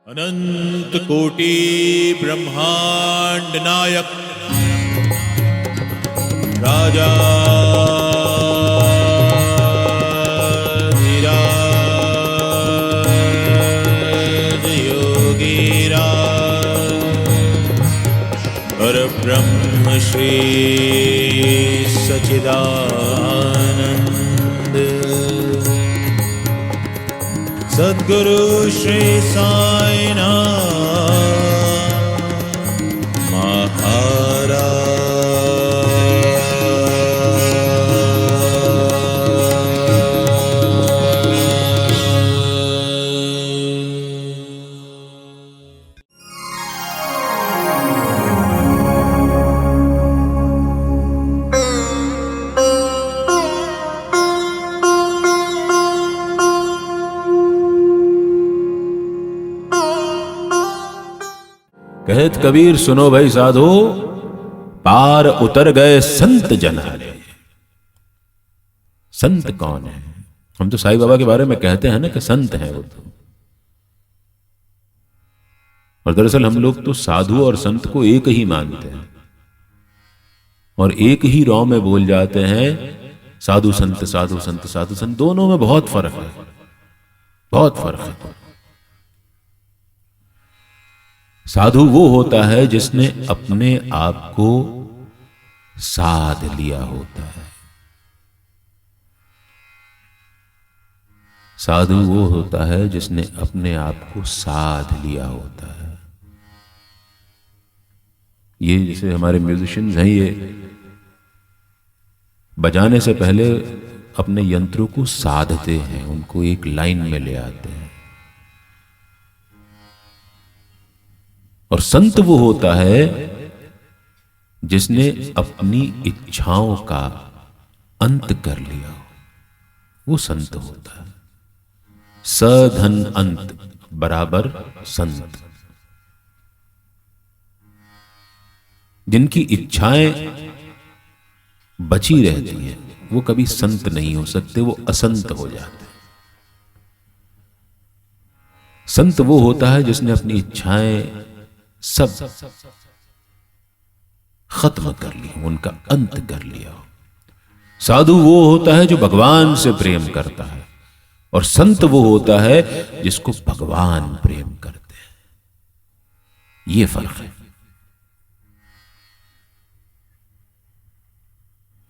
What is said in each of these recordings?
अनंत कोटि ब्रह्मांड नायक राजा धीराज योगीराज परब्रह्म श्री सच्चिदानंद सद्गुरु श्री साईनाथ महाराज। कहत कबीर सुनो भाई साधो, पार उतर गए संत जनाने। संत कौन है? हम तो साईं बाबा के बारे में कहते हैं ना कि संत हैं वो तो, और दरअसल हम लोग तो साधु और संत को एक ही मानते हैं और एक ही रौ में बोल जाते हैं। साधु संत साधु संत साधु संत, दोनों में बहुत फर्क है, बहुत फर्क है। साधु वो होता है जिसने अपने आप को साध लिया होता है। साधु वो होता है जिसने अपने आप को साध लिया होता है। ये जैसे हमारे म्यूजिशियंस हैं, ये बजाने से पहले अपने यंत्रों को साधते हैं, उनको एक लाइन में ले आते हैं। और संत वो होता है जिसने अपनी इच्छाओं का अंत कर लिया, वो संत होता है। सधन अंत बराबर संत। जिनकी इच्छाएं बची रहती हैं वो कभी संत नहीं हो सकते, वो असंत हो जाते हैं। संत वो होता है जिसने अपनी इच्छाएं सब खत्म कर ली, उनका अंत कर लिया। साधु वो होता है जो भगवान से प्रेम करता है, और संत वो होता है जिसको भगवान प्रेम करते हैं। ये फर्क है।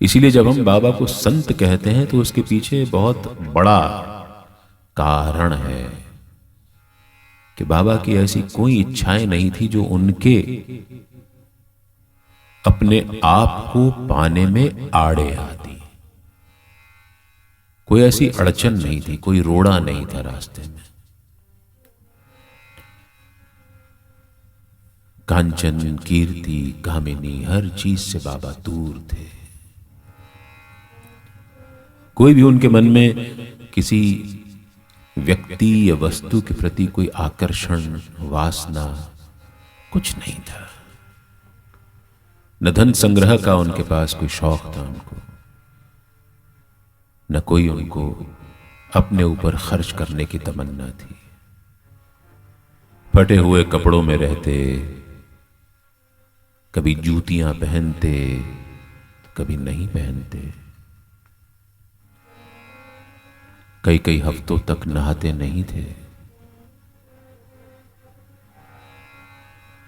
इसीलिए जब हम बाबा को संत कहते हैं तो उसके पीछे बहुत बड़ा कारण है कि बाबा की ऐसी कोई इच्छाएं नहीं थी जो उनके अपने आप को पाने में आड़े आती। कोई ऐसी अड़चन नहीं थी, कोई रोड़ा नहीं था रास्ते में। कांचन कीर्ति कामिनी हर चीज से बाबा दूर थे। कोई भी उनके मन में किसी व्यक्ति या वस्तु के प्रति कोई आकर्षण वासना कुछ नहीं था। न धन संग्रह का उनके पास कोई शौक था उनको, न कोई उनको अपने ऊपर खर्च करने की तमन्ना थी। फटे हुए कपड़ों में रहते, कभी जूतियां पहनते, कभी नहीं पहनते। कई कई हफ्तों तक नहाते नहीं थे।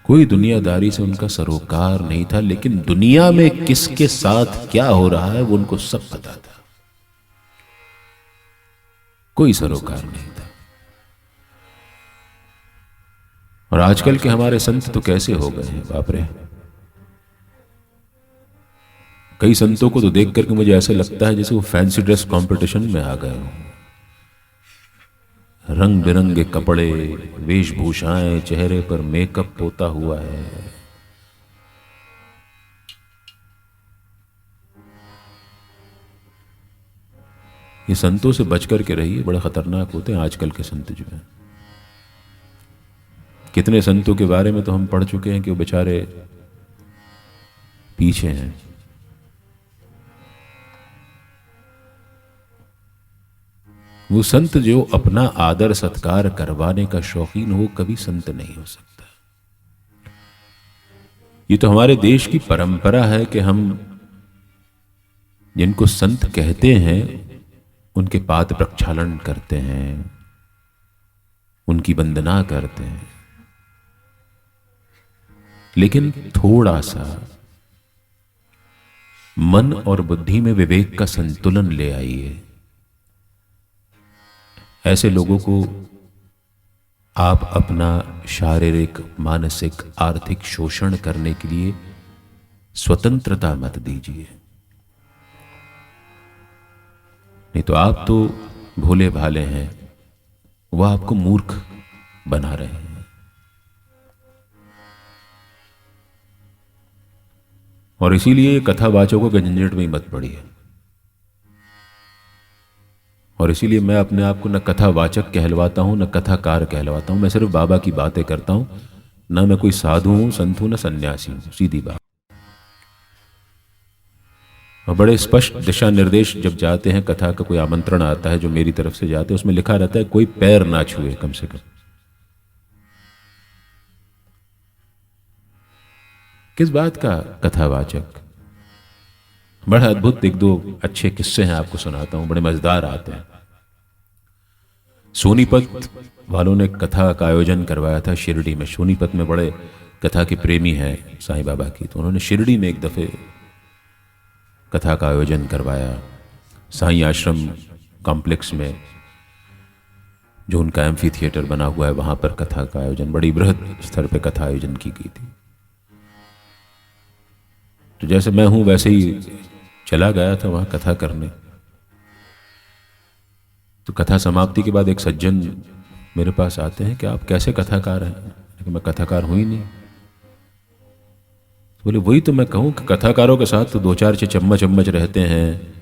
कोई दुनियादारी से उनका सरोकार नहीं था, लेकिन दुनिया में किसके साथ क्या हो रहा है वो उनको सब पता था। कोई सरोकार नहीं था। और आजकल के हमारे संत तो कैसे हो गए हैं बाप रे। कई संतों को तो देख करके मुझे ऐसा लगता है जैसे वो फैंसी ड्रेस कंपटीशन में आ गए हों। रंग बिरंगे कपड़े, वेशभूषाएं, चेहरे पर मेकअप होता हुआ है। ये संतों से बच करके रहिए, बड़ा खतरनाक होते हैं आजकल के संत जो हैं। कितने संतों के बारे में तो हम पढ़ चुके हैं कि वो बेचारे पीछे हैं। वो संत जो अपना आदर सत्कार करवाने का शौकीन हो, कभी संत नहीं हो सकता। ये तो हमारे देश की परंपरा है कि हम जिनको संत कहते हैं उनके पाद प्रक्षालन करते हैं, उनकी वंदना करते हैं। लेकिन थोड़ा सा मन और बुद्धि में विवेक का संतुलन ले आइए। ऐसे लोगों को आप अपना शारीरिक, मानसिक, आर्थिक शोषण करने के लिए स्वतंत्रता मत दीजिए, नहीं तो आप तो भोले भाले हैं, वह आपको मूर्ख बना रहे हैं। और इसीलिए कथावाचकों के झंझट में मत पड़िए। और इसीलिए मैं अपने आप को न कथावाचक कहलवाता हूं, न कथाकार कहलवाता हूं। मैं सिर्फ बाबा की बातें करता हूं, न मैं कोई साधु हूं, संत हूं, न सन्यासी हूं, सीधी बात। और बड़े स्पष्ट दिशा निर्देश जब जाते हैं, कथा का कोई आमंत्रण आता है जो मेरी तरफ से जाते हैं, उसमें लिखा रहता है कोई पैर ना छुए कम से कम। किस बात का कथावाचक? बड़ा अद्भुत एक दो अच्छे किस्से हैं, आपको सुनाता हूं, बड़े मजेदार आते हैं। सोनीपत वालों ने कथा का आयोजन करवाया था शिरडी में। सोनीपत में बड़े कथा के प्रेमी हैं साईं बाबा की, तो उन्होंने शिरडी में एक दफे कथा का आयोजन करवाया। साईं आश्रम कॉम्प्लेक्स में जो उनका एम्फी थिएटर बना हुआ है, वहां पर कथा का आयोजन, बड़ी बृहद स्तर पर कथा आयोजन की गई थी। तो जैसे मैं हूं वैसे ही चला गया था वहां कथा करने। तो कथा समाप्ति के बाद एक सज्जन मेरे पास आते हैं कि आप कैसे कथाकार हैं? लेकिन मैं कथाकार हूं ही नहीं। तो बोले वही तो मैं कहूं कि कथाकारों के साथ तो दो चार चम्मच चम्मच रहते हैं।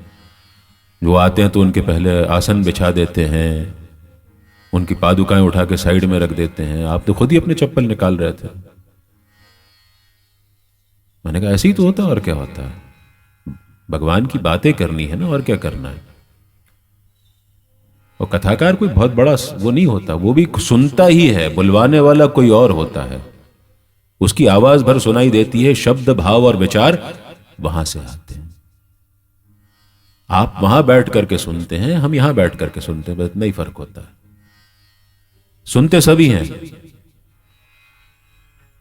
जो आते हैं तो उनके पहले आसन बिछा देते हैं, उनकी पादुकाएं उठा के साइड में रख देते हैं। आप तो खुद ही अपने चप्पल निकाल रहे थे। मैंने कहा ऐसे ही तो होता, और क्या होता है? भगवान की बातें करनी है ना, और क्या करना है। और कथाकार कोई बहुत बड़ा वो नहीं होता, वो भी सुनता ही है, बुलवाने वाला कोई और होता है। उसकी आवाज भर सुनाई देती है, शब्द, भाव और विचार वहां से आते हैं। आप वहां बैठ करके सुनते हैं, हम यहां बैठ करके सुनते हैं, बस इतना ही फर्क होता है। सुनते सभी हैं।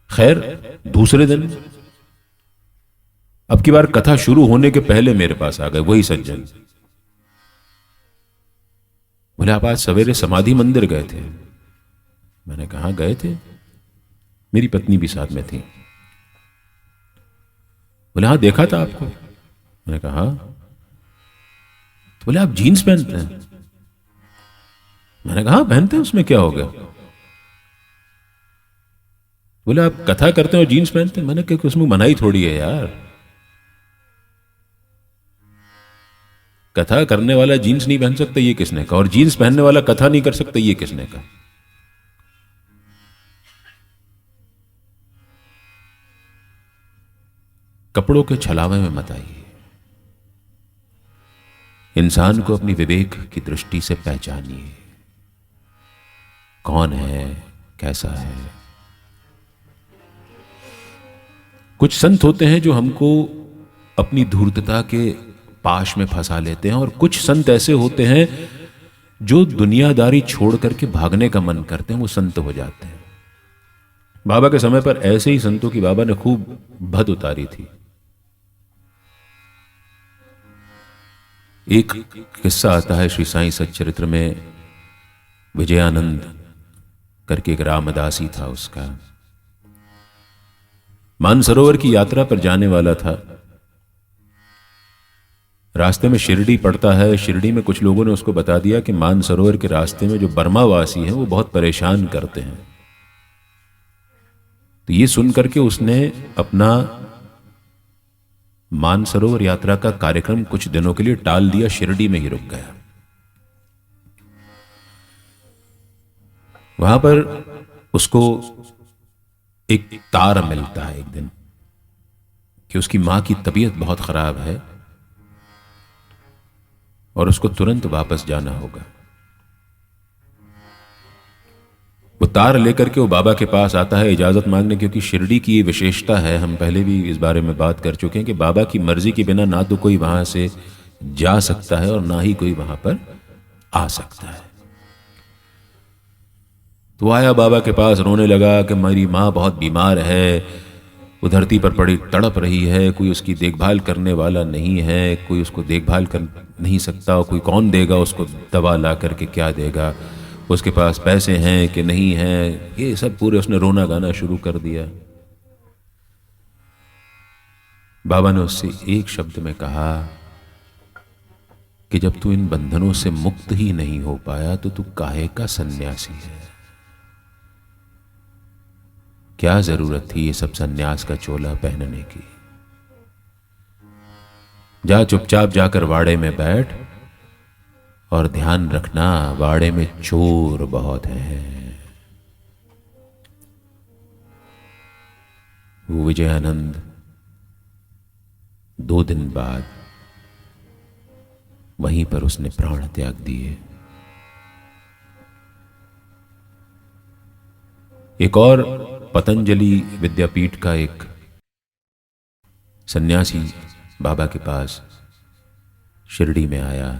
खैर, दूसरे दिन अब की बार कथा शुरू होने के पहले मेरे पास आ गए वही सज्जन। बोले आप आज सवेरे समाधि मंदिर गए थे? मैंने कहा गए थे, मेरी पत्नी भी साथ में थी। बोले हाँ देखा था आपको। मैंने कहा हाँ। तो बोले आप जीन्स पहनते हैं? मैंने कहा हाँ पहनते हैं, उसमें क्या हो गया। बोले आप कथा करते हैं और जीन्स पहनते हैं? मैंने कहा उसमें मनाही थोड़ी है यार। कथा करने वाला जीन्स नहीं पहन सकता, ये किसने कहा? और जीन्स पहनने वाला कथा नहीं कर सकता, ये किसने कहा? कपड़ों के छलावे में मत आइए। इंसान को अपनी विवेक की दृष्टि से पहचानिए, कौन है, कैसा है। कुछ संत होते हैं जो हमको अपनी धूर्तता के पाश में फंसा लेते हैं, और कुछ संत ऐसे होते हैं जो दुनियादारी छोड़ करके भागने का मन करते हैं, वो संत हो जाते हैं। बाबा के समय पर ऐसे ही संतों की बाबा ने खूब भद उतारी थी। एक किस्सा आता है श्री साईं सच्चरित्र में, विजयानंद करके एक रामदासी था, उसका मानसरोवर की यात्रा पर जाने वाला था। रास्ते में शिरडी पड़ता है। शिरडी में कुछ लोगों ने उसको बता दिया कि मानसरोवर के रास्ते में जो बर्मावासी हैं वो बहुत परेशान करते हैं। तो ये सुन करके उसने अपना मानसरोवर यात्रा का कार्यक्रम कुछ दिनों के लिए टाल दिया, शिरडी में ही रुक गया। वहां पर उसको एक तार मिलता है एक दिन कि उसकी मां की तबीयत बहुत खराब है और उसको तुरंत वापस जाना होगा। वो तार लेकर के वो बाबा के पास आता है इजाज़त मांगने, क्योंकि शिरडी की ये विशेषता है, हम पहले भी इस बारे में बात कर चुके हैं कि बाबा की मर्जी के बिना ना तो कोई वहाँ से जा सकता है और ना ही कोई वहाँ पर आ सकता है। तो आया बाबा के पास, रोने लगा कि मेरी माँ बहुत बीमार है, वो धरती पर पड़ी तड़प रही है, कोई उसकी देखभाल करने वाला नहीं है, कोई उसको देखभाल कर नहीं सकता, और कोई कौन देगा उसको दवा ला करके, क्या देगा, उसके पास पैसे हैं कि नहीं हैं, ये सब पूरे उसने रोना गाना शुरू कर दिया। बाबा ने उससे एक शब्द में कहा कि जब तू इन बंधनों से मुक्त ही नहीं हो पाया तो तू काहे का सन्यासी है। क्या जरूरत थी ये सब सन्यास का चोला पहनने की। जा चुपचाप जाकर वाड़े में बैठ और ध्यान रखना, वाड़े में चोर बहुत हैं। वो विजयानंद 2 दिन बाद वहीं पर उसने प्राण त्याग दिए। एक और पतंजलि विद्यापीठ का एक सन्यासी बाबा के पास शिरडी में आया,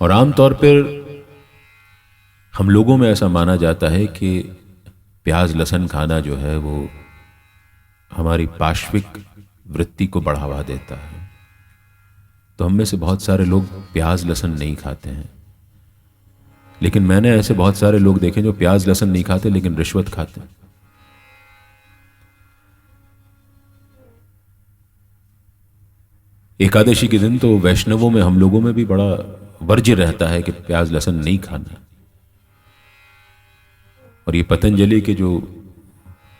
और आमतौर पर हम लोगों में ऐसा माना जाता है कि प्याज लहसुन खाना जो है वो हमारी पाश्विक वृत्ति को बढ़ावा देता है। तो हम में से बहुत सारे लोग प्याज लहसुन नहीं खाते हैं, लेकिन मैंने ऐसे बहुत सारे लोग देखे जो प्याज लहसुन नहीं खाते लेकिन रिश्वत खाते हैं। एकादशी के दिन तो वैष्णवों में, हम लोगों में भी बड़ा वर्ज्य रहता है कि प्याज लहसुन नहीं खाना। और ये पतंजलि के जो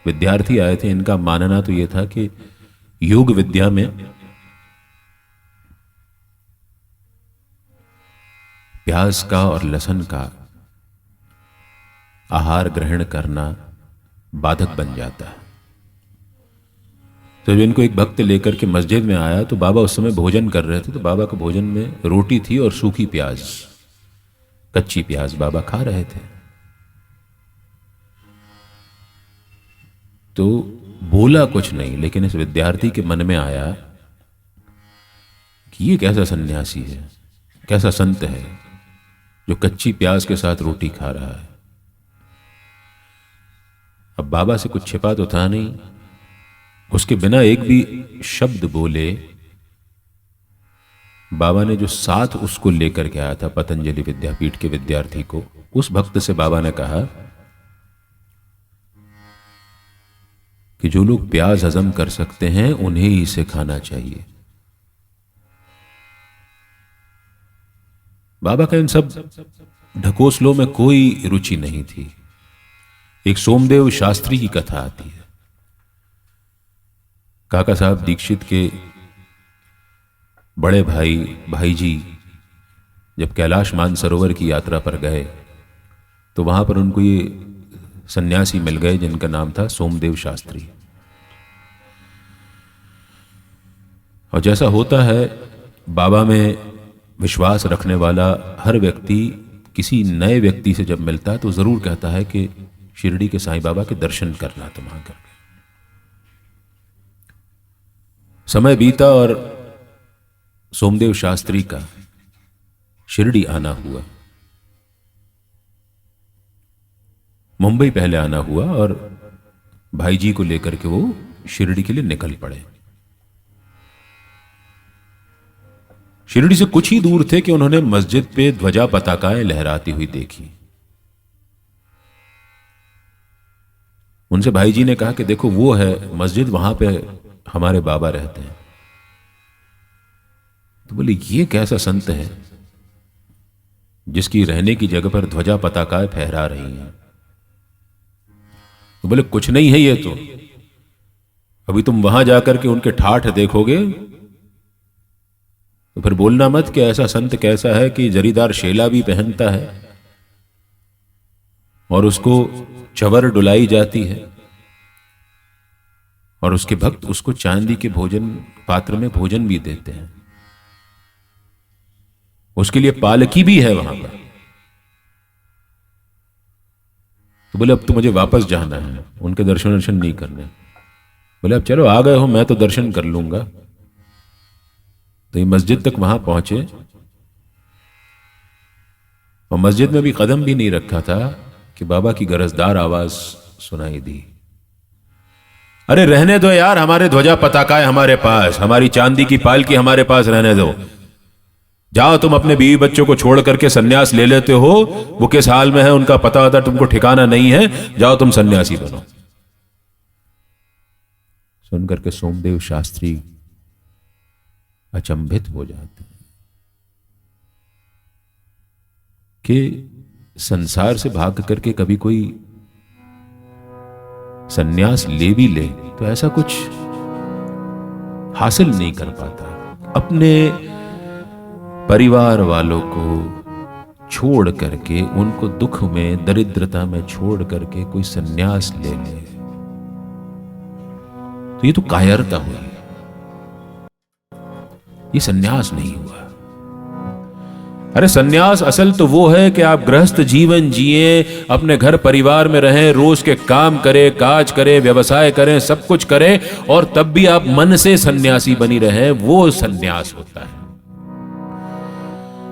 विद्यार्थी आए थे, इनका मानना तो ये था कि योग विद्या में प्याज का और लहसुन का आहार ग्रहण करना बाधक बन जाता है। तो जब इनको एक भक्त लेकर के मस्जिद में आया तो बाबा उस समय भोजन कर रहे थे, तो बाबा के भोजन में रोटी थी और सूखी प्याज, कच्ची प्याज बाबा खा रहे थे। तो बोला कुछ नहीं, लेकिन इस विद्यार्थी के मन में आया कि ये कैसा सन्यासी है, कैसा संत है जो कच्ची प्याज के साथ रोटी खा रहा है। अब बाबा से कुछ छिपा तो था नहीं, उसके बिना एक भी शब्द बोले बाबा ने जो साथ उसको लेकर के आया था पतंजलि विद्यापीठ के विद्यार्थी को, उस भक्त से बाबा ने कहा कि जो लोग प्याज हजम कर सकते हैं उन्हें ही इसे खाना चाहिए। बाबा का इन सब ढकोसलों में कोई रुचि नहीं थी। एक सोमदेव शास्त्री की कथा आती है। काका साहब दीक्षित के बड़े भाई जी जब कैलाश मानसरोवर की यात्रा पर गए तो वहां पर उनको ये सन्यासी मिल गए जिनका नाम था सोमदेव शास्त्री। और जैसा होता है, बाबा में विश्वास रखने वाला हर व्यक्ति किसी नए व्यक्ति से जब मिलता है तो जरूर कहता है कि शिरडी के साईं बाबा के दर्शन करना तुम वहां करके। समय बीता और सोमदेव शास्त्री का शिरडी आना हुआ। मुंबई पहले आना हुआ और भाई जी को लेकर के वो शिरडी के लिए निकल पड़े। शिरडी से कुछ ही दूर थे कि उन्होंने मस्जिद पे ध्वजा पताकाएं लहराती हुई देखी। उनसे भाई जी ने कहा कि देखो वो है मस्जिद, वहां पे हमारे बाबा रहते हैं। तो बोले ये कैसा संत है जिसकी रहने की जगह पर ध्वजा पताकाएं फहरा रही हैं। तो बोले कुछ नहीं है ये तो, अभी तुम वहां जाकर के उनके ठाठ देखोगे तो फिर बोलना मत कि ऐसा संत कैसा है कि जरीदार शेला भी पहनता है और उसको चवर डुलाई जाती है और उसके भक्त उसको चांदी के भोजन पात्र में भोजन भी देते हैं, उसके लिए पालकी भी है वहां पर। तो बोले अब तो मुझे वापस जाना है, उनके दर्शन वर्शन नहीं करने। बोले अब चलो आ गए हो, मैं तो दर्शन कर लूंगा। तो ये मस्जिद तक वहां पहुंचे और मस्जिद में भी कदम भी नहीं रखा था कि बाबा की गरजदार आवाज सुनाई दी, अरे रहने दो यार, हमारे ध्वजा पताका है हमारे पास, हमारी चांदी की पालकी हमारे पास, रहने दो, जाओ तुम अपने बीवी बच्चों को छोड़ करके सन्यास ले लेते हो, वो किस हाल में है उनका पता होता तुमको ठिकाना नहीं है, जाओ तुम सन्यासी बनो। सुन करके सोमदेव शास्त्री अचंभित हो जाते हैं कि संसार से भाग करके कभी कोई सन्यास ले भी ले तो ऐसा कुछ हासिल नहीं कर पाता। अपने परिवार वालों को छोड़ करके, उनको दुख में दरिद्रता में छोड़ करके कोई सन्यास ले ले तो ये तो कायरता हुई, ये सन्यास नहीं हुआ। अरे सन्यास असल तो वो है कि आप गृहस्थ जीवन जिए, अपने घर परिवार में रहें, रोज के काम करें, काज करें, व्यवसाय करें, सब कुछ करें और तब भी आप मन से सन्यासी बनी रहें, वो सन्यास होता है।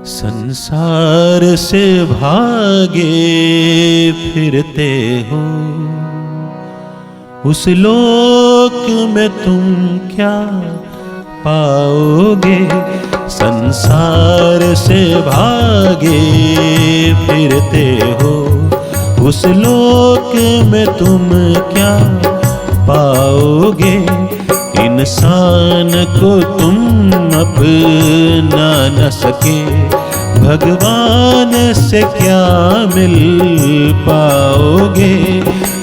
संसार से भागे फिरते हो, उस लोक में तुम क्या पाओगे। संसार से भागे फिरते हो, उस लोक में तुम क्या पाओगे। इंसान को तुम अपना न सके, भगवान से क्या मिल पाओगे।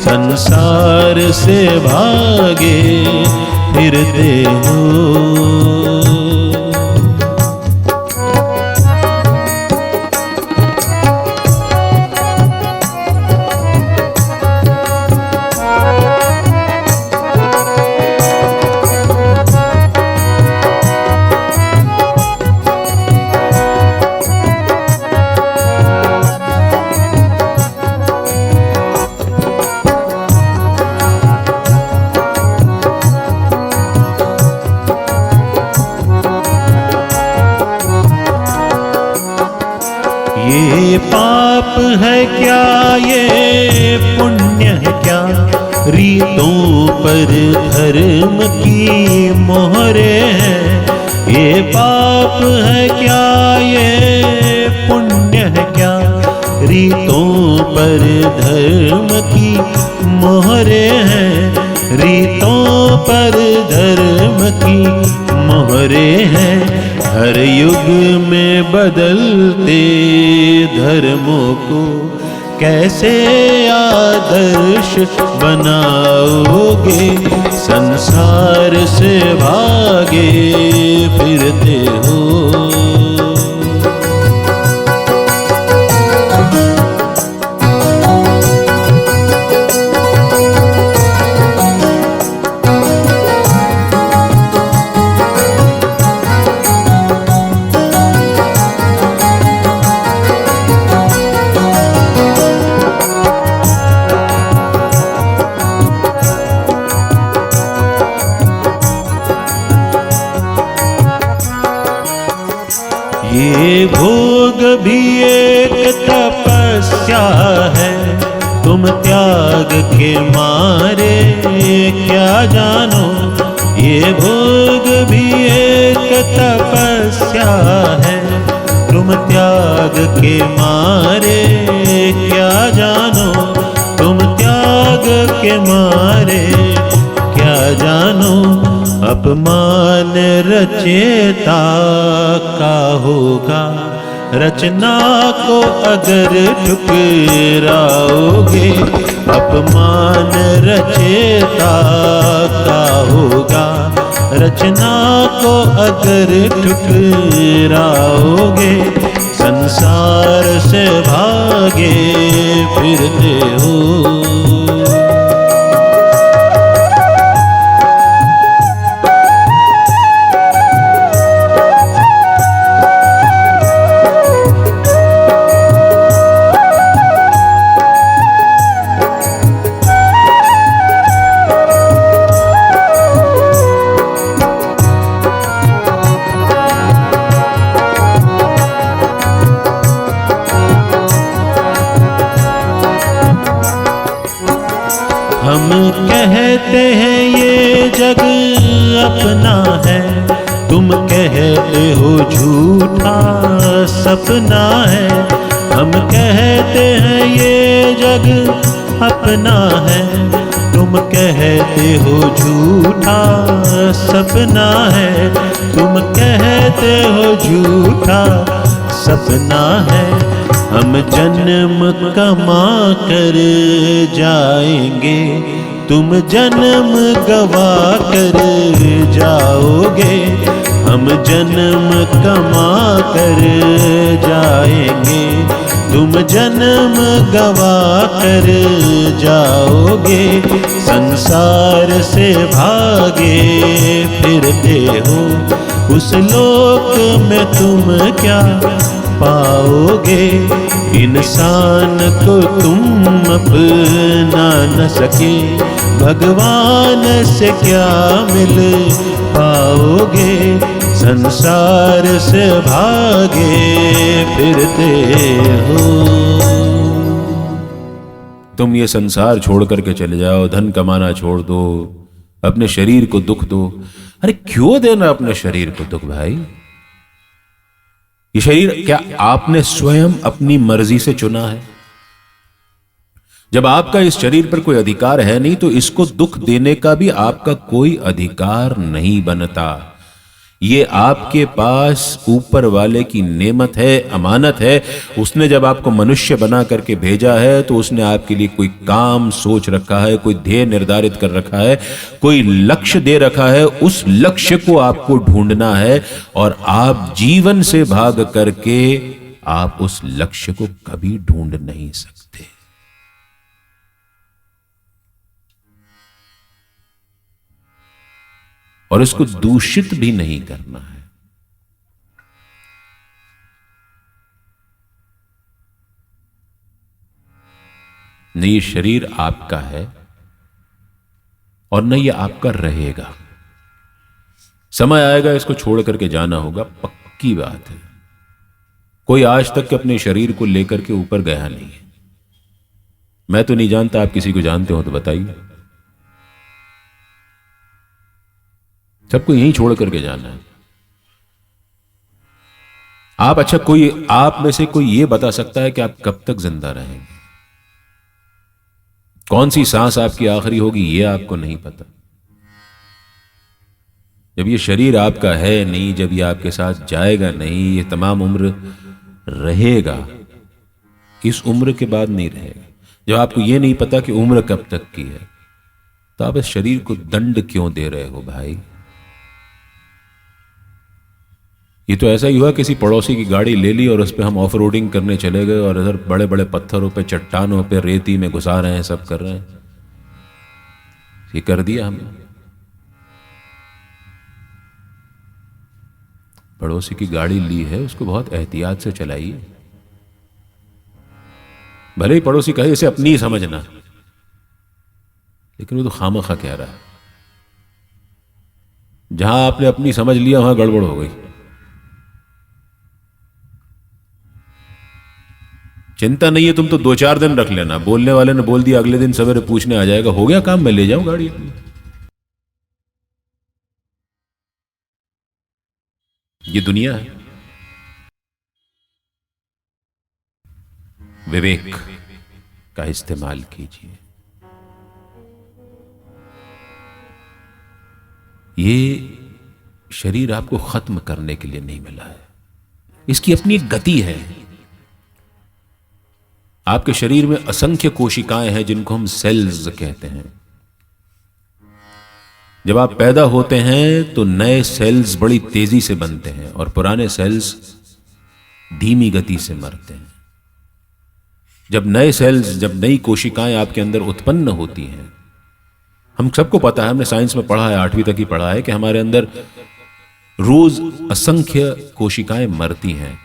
संसार से भागे फिरते हो। ये पाप है क्या, ये पुण्य है क्या, रीतों पर धर्म की मोहरे हैं। ये पाप है क्या, ये पुण्य है क्या, रीतों पर धर्म की मोहरे हैं। रीतों पर धर्म की मोहरे हैं। हर युग में बदलते धर्मों को कैसे आदर्श बनाओगे। संसार से भागे फिरते हो। ये भोग भी एक तपस्या है, तुम त्याग के मारे क्या जानो। ये भोग भी एक तपस्या है, तुम त्याग के मारे क्या जानो। तुम त्याग के मारे क्या जानो। अपमान रचेता का होगा, रचना को अगर ठुकराओगे। अपमान रचेता का होगा, रचना को अगर ठुकराओगे। संसार से भागे फिरते हो। हम कहते हैं ये जग अपना है, तुम कहते हो झूठा सपना है। हम कहते हैं ये जग अपना है, तुम कहते हो झूठा सपना है। तुम कहते हो झूठा सपना है। हम जन्म कमा कर जाएंगे, तुम जन्म गवा कर जाओगे। हम जन्म कमा कर जाएंगे, तुम जन्म गवा कर जाओगे। संसार से भागे फिरते हो, उस लोक में तुम क्या पाओगे। इंसान को तुम अपना न सके, भगवान से क्या मिल पाओगे। संसार से भागे फिरते हो। तुम ये संसार छोड़ करके चले जाओ, धन कमाना छोड़ दो, अपने शरीर को दुख दो। अरे क्यों देना अपने शरीर को दुख भाई? ये शरीर क्या आपने स्वयं अपनी मर्जी से चुना है? जब आपका इस शरीर पर कोई अधिकार है नहीं, तो इसको दुख देने का भी आपका कोई अधिकार नहीं बनता। ये आपके पास ऊपर वाले की नेमत है, अमानत है। उसने जब आपको मनुष्य बना करके भेजा है, तो उसने आपके लिए कोई काम सोच रखा है, कोई ध्येय निर्धारित कर रखा है, कोई लक्ष्य दे रखा है। उस लक्ष्य को आपको ढूंढना है, और आप जीवन से भाग करके आप उस लक्ष्य को कभी ढूंढ नहीं सकते। और इसको दूषित भी नहीं करना है। न ये शरीर आपका है और न ये आपका रहेगा। समय आएगा इसको छोड़ करके जाना होगा, पक्की बात है। कोई आज तक अपने शरीर को लेकर के ऊपर गया नहीं है। मैं तो नहीं जानता, आप किसी को जानते हो तो बताइए। सबको यहीं छोड़ करके जाना है। आप अच्छा, कोई आप में से कोई ये बता सकता है कि आप कब तक जिंदा रहेंगे? कौन सी सांस आपकी आखिरी होगी ये आपको नहीं पता। जब ये शरीर आपका है नहीं, जब ये आपके साथ जाएगा नहीं, ये तमाम उम्र रहेगा, इस उम्र के बाद नहीं रहेगा। जब आपको ये नहीं पता कि उम्र कब तक की है, तो आप इस शरीर को दंड क्यों दे रहे हो भाई? ये तो ऐसा ही हुआ, किसी पड़ोसी की गाड़ी ले ली और उस पर हम ऑफ रोडिंग करने चले गए, और इधर बड़े बड़े पत्थरों पे, चट्टानों पे, रेती में घुसा रहे हैं, सब कर रहे हैं। ये कर दिया हमने। पड़ोसी की गाड़ी ली है, उसको बहुत एहतियात से चलाइए। भले ही पड़ोसी कहे इसे अपनी ही समझना, लेकिन वो तो खामखा कह रहा है। जहां आपने अपनी समझ लिया वहां गड़बड़ हो गई। चिंता नहीं है, तुम तो 2-4 दिन रख लेना। बोलने वाले ने बोल दिया, अगले दिन सवेरे पूछने आ जाएगा, हो गया काम, मैं ले जाऊं गाड़ी अपनी। ये दुनिया है। विवेक का इस्तेमाल कीजिए। ये शरीर आपको खत्म करने के लिए नहीं मिला है, इसकी अपनी एक गति है। आपके शरीर में असंख्य कोशिकाएं हैं जिनको हम सेल्स कहते हैं। जब आप पैदा होते हैं तो नए सेल्स बड़ी तेजी से बनते हैं और पुराने सेल्स धीमी गति से मरते हैं। जब नए सेल्स, जब नई कोशिकाएं आपके अंदर उत्पन्न होती हैं, हम सबको पता है, हमने साइंस में पढ़ा है, 8वीं तक ही पढ़ा है कि हमारे अंदर रोज असंख्य कोशिकाएं मरती हैं।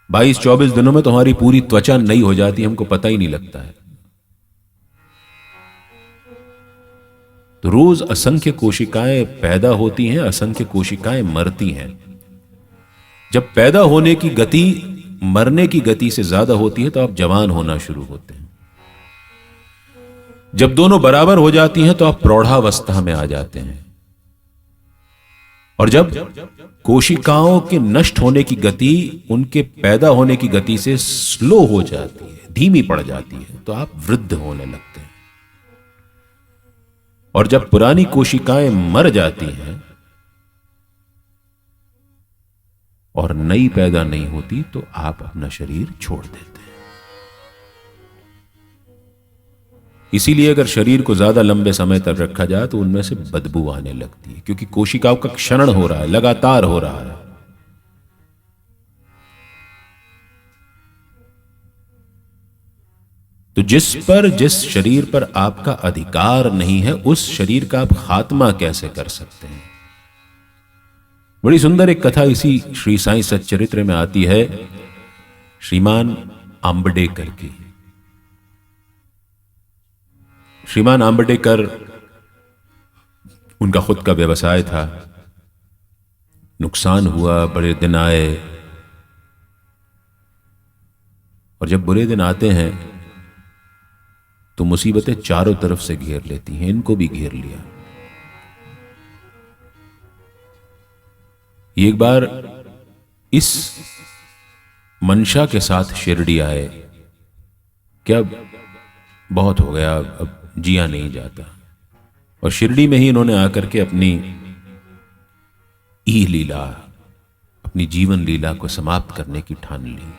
22-24 दिनों में तो हमारी पूरी त्वचा नई हो जाती है, हमको पता ही नहीं लगता है। तो रोज असंख्य कोशिकाएं पैदा होती हैं, असंख्य कोशिकाएं मरती हैं। जब पैदा होने की गति मरने की गति से ज्यादा होती है, तो आप जवान होना शुरू होते हैं। जब दोनों बराबर हो जाती हैं तो आप प्रौढ़ावस्था में आ जाते हैं। और जब कोशिकाओं के नष्ट होने की गति उनके पैदा होने की गति से स्लो हो जाती है, धीमी पड़ जाती है, तो आप वृद्ध होने लगते हैं। और जब पुरानी कोशिकाएं मर जाती हैं और नई पैदा नहीं होती तो आप अपना शरीर छोड़ देते हैं। इसीलिए अगर शरीर को ज्यादा लंबे समय तक रखा जाए तो उनमें से बदबू आने लगती है, क्योंकि कोशिकाओं का क्षरण हो रहा है, लगातार हो रहा है। तो जिस शरीर पर आपका अधिकार नहीं है, उस शरीर का आप खात्मा कैसे कर सकते हैं? बड़ी सुंदर एक कथा इसी श्री साईं सच्चरित्र में आती है, श्रीमान आंबेडकर की। श्रीमान आंबेडकर, उनका खुद का व्यवसाय था, नुकसान हुआ, बड़े दिन आए, और जब बुरे दिन आते हैं तो मुसीबतें चारों तरफ से घेर लेती हैं। इनको भी घेर लिया। एक बार इस मंशा के साथ शिरडी आए कि अब बहुत हो गया, अब जिया नहीं जाता, और शिरडी में ही इन्होंने आकर के अपनी ई लीला, अपनी जीवन लीला को समाप्त करने की ठान ली।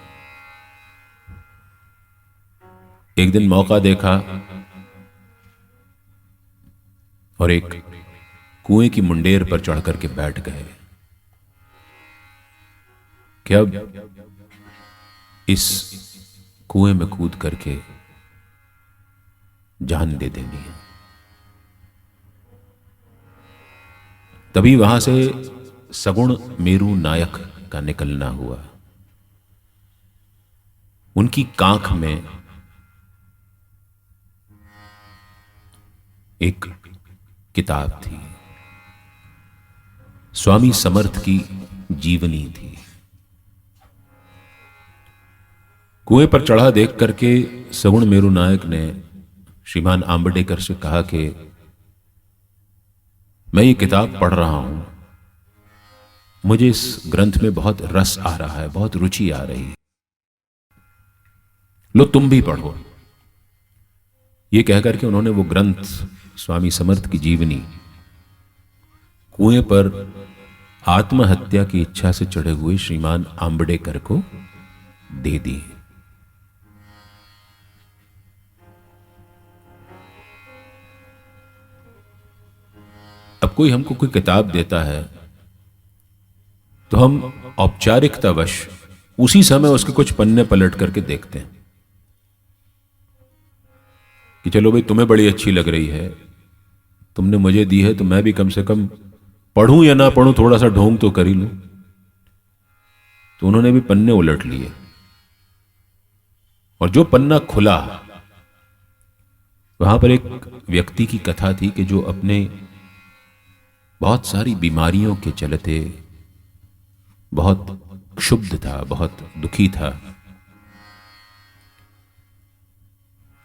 एक दिन मौका देखा और एक कुएं की मुंडेर पर चढ़ करके बैठ गए कि अब इस कुएं में कूद करके जान दे देनी है। तभी वहां से सगुण मेरू नायक का निकलना हुआ। उनकी कांख में एक किताब थी, स्वामी समर्थ की जीवनी थी। कुएं पर चढ़ा देख करके सगुण मेरू नायक ने श्रीमान आंबेडकर से कहा कि मैं ये किताब पढ़ रहा हूं, मुझे इस ग्रंथ में बहुत रस आ रहा है, बहुत रुचि आ रही है, लो तुम भी पढ़ो। ये कहकर के उन्होंने वो ग्रंथ, स्वामी समर्थ की जीवनी, कुएं पर आत्महत्या की इच्छा से चढ़े हुए श्रीमान आंबेडकर को दे दी। अब कोई हमको कोई किताब देता है तो हम औपचारिकतावश उसी समय उसके कुछ पन्ने पलट करके देखते हैं कि चलो भाई, तुम्हें बड़ी अच्छी लग रही है, तुमने मुझे दी है तो मैं भी कम से कम पढ़ूं या ना पढ़ूं, थोड़ा सा ढोंग तो कर ही लूं। तो उन्होंने भी पन्ने उलट लिए, और जो पन्ना खुला वहां पर एक व्यक्ति की कथा थी कि जो अपने बहुत सारी बीमारियों के चलते बहुत क्षुब्ध था, बहुत दुखी था,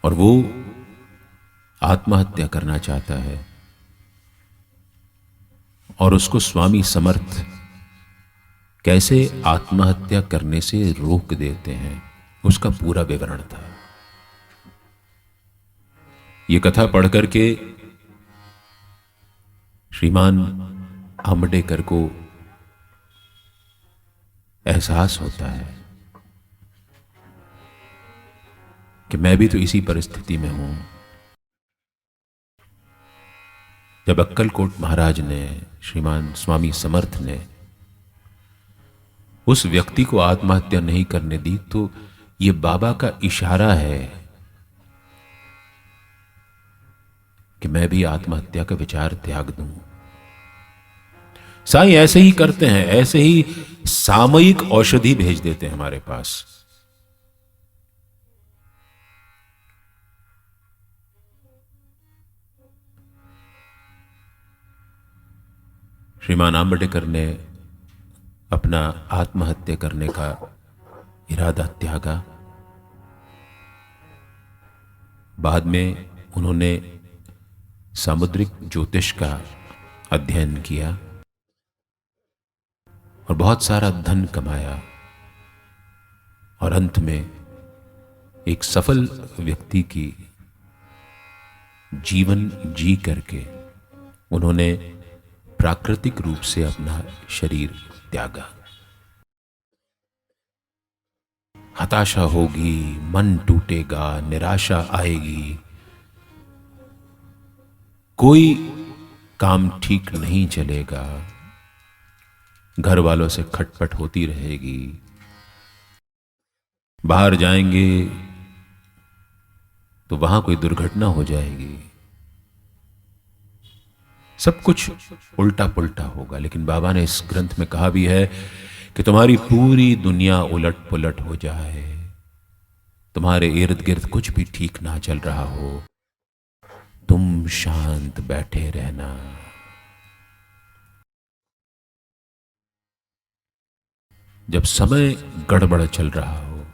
और वो आत्महत्या करना चाहता है, और उसको स्वामी समर्थ कैसे आत्महत्या करने से रोक देते हैं, उसका पूरा विवरण था। ये कथा पढ़ करके श्रीमान आंबेडकर को एहसास होता है कि मैं भी तो इसी परिस्थिति में हूं। जब अक्कलकोट महाराज ने, श्रीमान स्वामी समर्थ ने उस व्यक्ति को आत्महत्या नहीं करने दी, तो ये बाबा का इशारा है कि मैं भी आत्महत्या का विचार त्याग दूं। साईं ऐसे ही करते हैं, ऐसे ही सामयिक औषधि भेज देते हैं हमारे पास। श्रीमान आंबेडकर ने अपना आत्महत्या करने का इरादा त्यागा। बाद में उन्होंने सामुद्रिक ज्योतिष का अध्ययन किया और बहुत सारा धन कमाया और अंत में एक सफल व्यक्ति की जीवन जी करके उन्होंने प्राकृतिक रूप से अपना शरीर त्यागा। हताशा होगी, मन टूटेगा, निराशा आएगी, कोई काम ठीक नहीं चलेगा, घर वालों से खटपट होती रहेगी, बाहर जाएंगे तो वहां कोई दुर्घटना हो जाएगी, सब कुछ उल्टा पुल्टा होगा। लेकिन बाबा ने इस ग्रंथ में कहा भी है कि तुम्हारी पूरी दुनिया उलट पुलट हो जाए, तुम्हारे इर्द गिर्द कुछ भी ठीक ना चल रहा हो, तुम शांत बैठे रहना। जब समय गड़बड़ चल रहा हो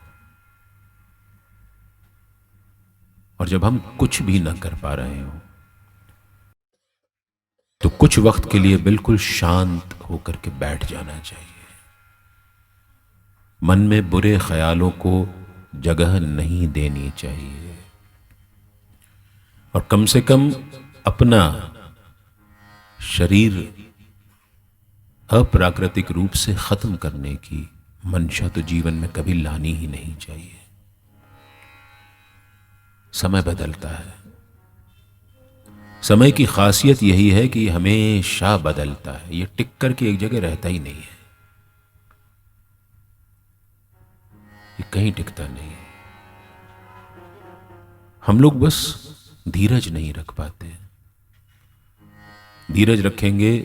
और जब हम कुछ भी ना कर पा रहे हो, तो कुछ वक्त के लिए बिल्कुल शांत होकर के बैठ जाना चाहिए। मन में बुरे ख्यालों को जगह नहीं देनी चाहिए और कम से कम अपना शरीर अप्राकृतिक रूप से खत्म करने की मंशा तो जीवन में कभी लानी ही नहीं चाहिए। समय बदलता है, समय की खासियत यही है कि हमेशा बदलता है, ये टिक करके एक जगह रहता ही नहीं है, ये कहीं टिकता नहीं है। हम लोग बस धीरज नहीं रख पाते। धीरज रखेंगे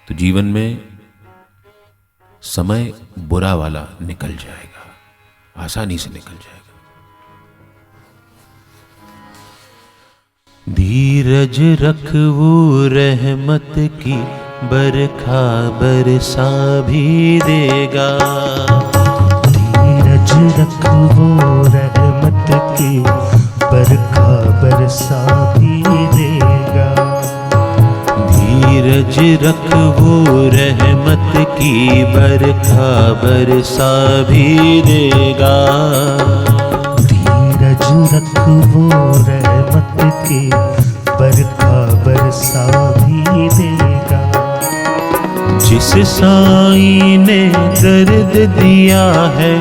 तो जीवन में समय बुरा वाला निकल जाएगा, आसानी से निकल जाएगा। धीरज रख वो रहमत की बरखा बरसा भी देगा। धीरज रख वो रहमत की बरखा बरसा भी देगा। धीरज रख वो रहमत की बरखा बरसा भी देगा। धीरज रख वो रहमत की बरखा बरसा भी देगा। जिस साईं ने दर्द दिया है,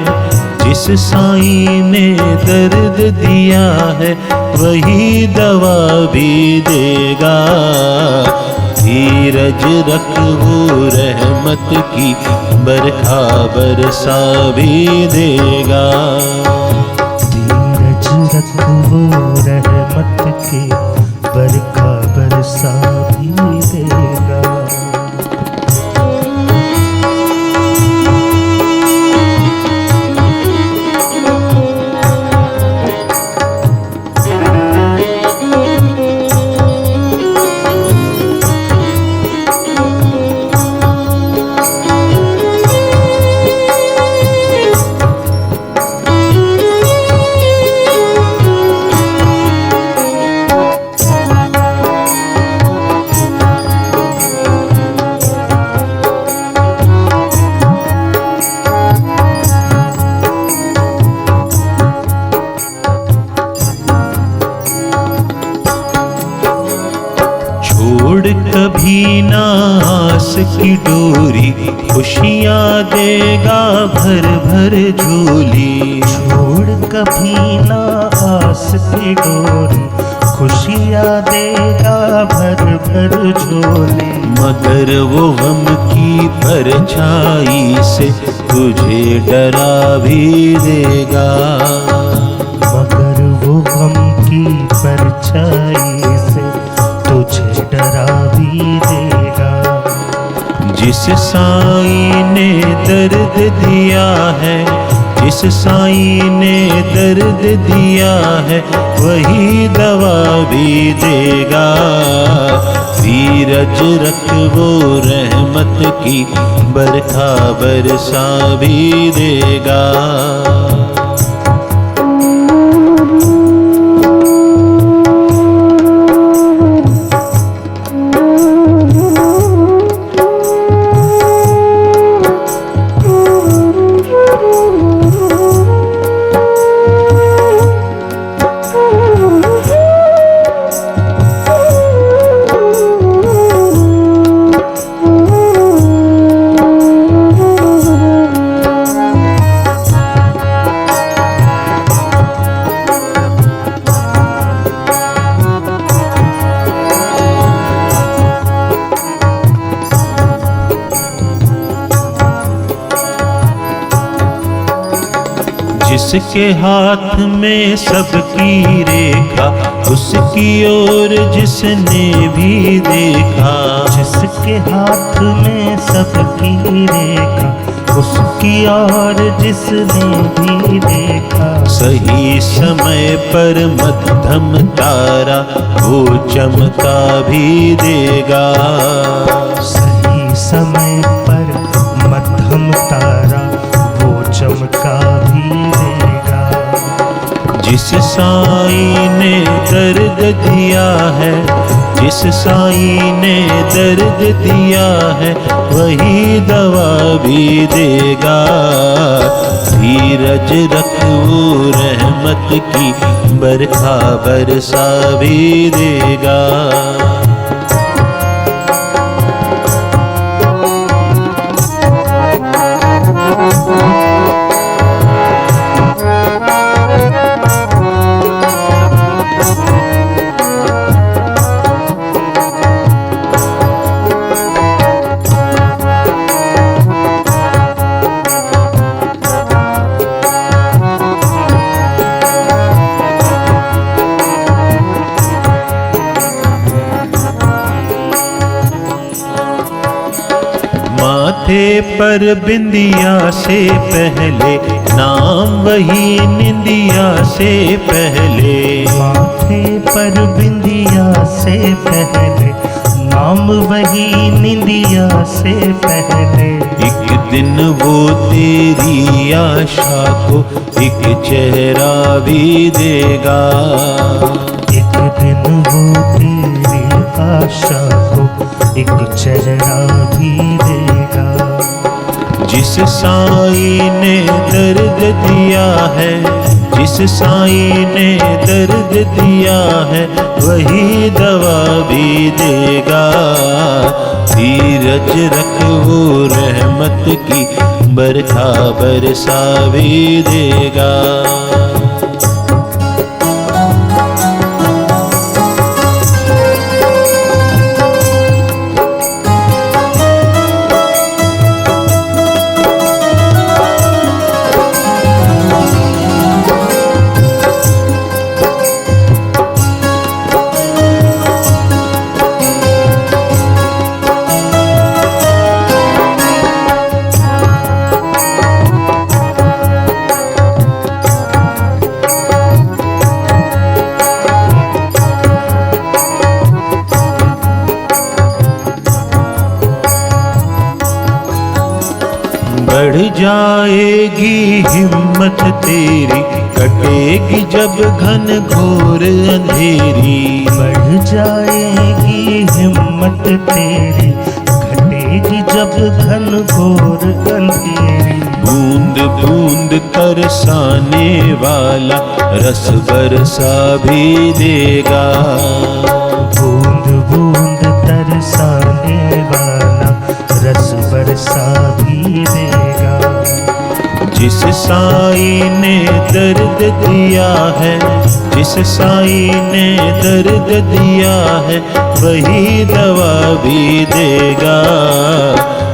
जिस साईं ने दर्द दिया है, वही दवा भी देगा। धीरज रख वो रहमत की बरखा बरसा भी देगा। धीरज रख वो रहमत की बरखा बरसा भी देगा। कभी ना आस की डोरी, खुशियाँ देगा भर भर झोली। छोड़ कभी ना आस की डोरी, खुशियाँ देगा भर भर झोली। मगर वो गम की परछाई से तुझे डरा भी देगा। मगर वो गम की परछाई से तुझे डरा भी देगा। जिस साईं ने दर्द दिया है, जिस साईं ने दर्द दिया है, वही दवा भी देगा। धीरज रख वो रहमत की बरखा बरसा भी देगा। जिसके हाथ में सबकी रेखा, उसकी ओर जिसने भी देखा। जिसके हाथ में सबकी रेखा, उसकी ओर जिसने भी देखा। सही समय पर मध्यम तारा वो चमका भी देगा। सही समय पर मध्यम तारा वो चमका भी देगा। जिस साईं ने दर्द दिया है, जिस साईं ने दर्द दिया है, वही दवा भी देगा। धीरज रख वो रहमत की बरखा बरसा भी देगा। माथे पर बिंदिया से पहले नाम वही निंदिया से पहले। माथे पर बिंदिया से पहले नाम वही निंदिया से पहले। एक दिन वो तेरी आशा को एक चेहरा भी देगा। एक दिन वो तेरी आशा को एक चेहरा भी देगा। जिस साईं ने दर्द दिया है, जिस साईं ने दर्द दिया है, वही दवा भी देगा। धीरज रख वो रहमत की बरखा बरसा भी देगा। बढ़ जाएगी हिम्मत तेरी, कटेगी जब घन घोर अंधेरी। बढ़ जाएगी हिम्मत तेरी, घटेगी जब घन घोर अंधेरी। बूंद बूंद तरसाने वाला रस बरसा भी देगा। बूंद बूंद तरसाने वाला रस बरसा भी देगा। जिस साईं ने दर्द दिया है, जिस साईं ने दर्द दिया है, वही दवा भी देगा।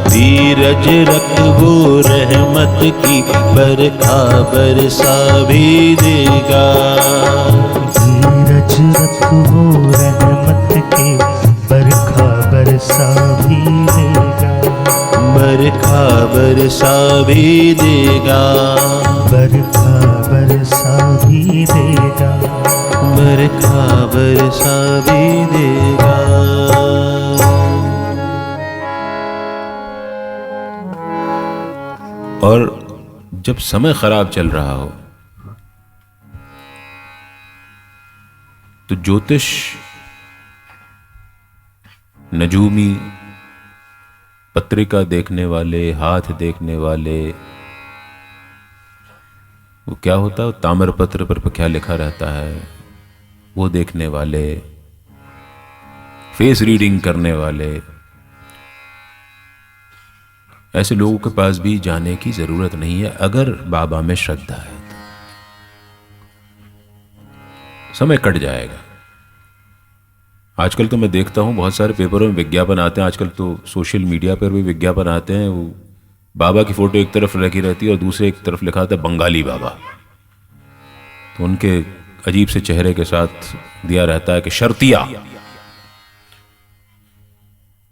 धीरज रख वो रहमत की बरखा बरसा भी देगा। धीरज रख वो रहमत की बरखा बरसा भी देगा। बरखा बरसा भी देगा। बरखा बरसा भी देगा। बरखा बरसा भी देगा। और जब समय खराब चल रहा हो तो ज्योतिष, नजूमी, पत्रिका देखने वाले, हाथ देखने वाले, वो क्या होता है, ताम्रपत्र पर क्या लिखा रहता है, वो देखने वाले, फेस रीडिंग करने वाले, ऐसे लोगों के पास भी जाने की जरूरत नहीं है अगर बाबा में श्रद्धा है। समय कट जाएगा। आजकल तो मैं देखता हूं बहुत सारे पेपरों में विज्ञापन आते हैं, आजकल तो सोशल मीडिया पर भी विज्ञापन आते हैं। वो बाबा की फोटो एक तरफ रखी रहती है और दूसरे एक तरफ लिखा होता है बंगाली बाबा। उनके अजीब से चेहरे के साथ दिया रहता है कि शर्तिया,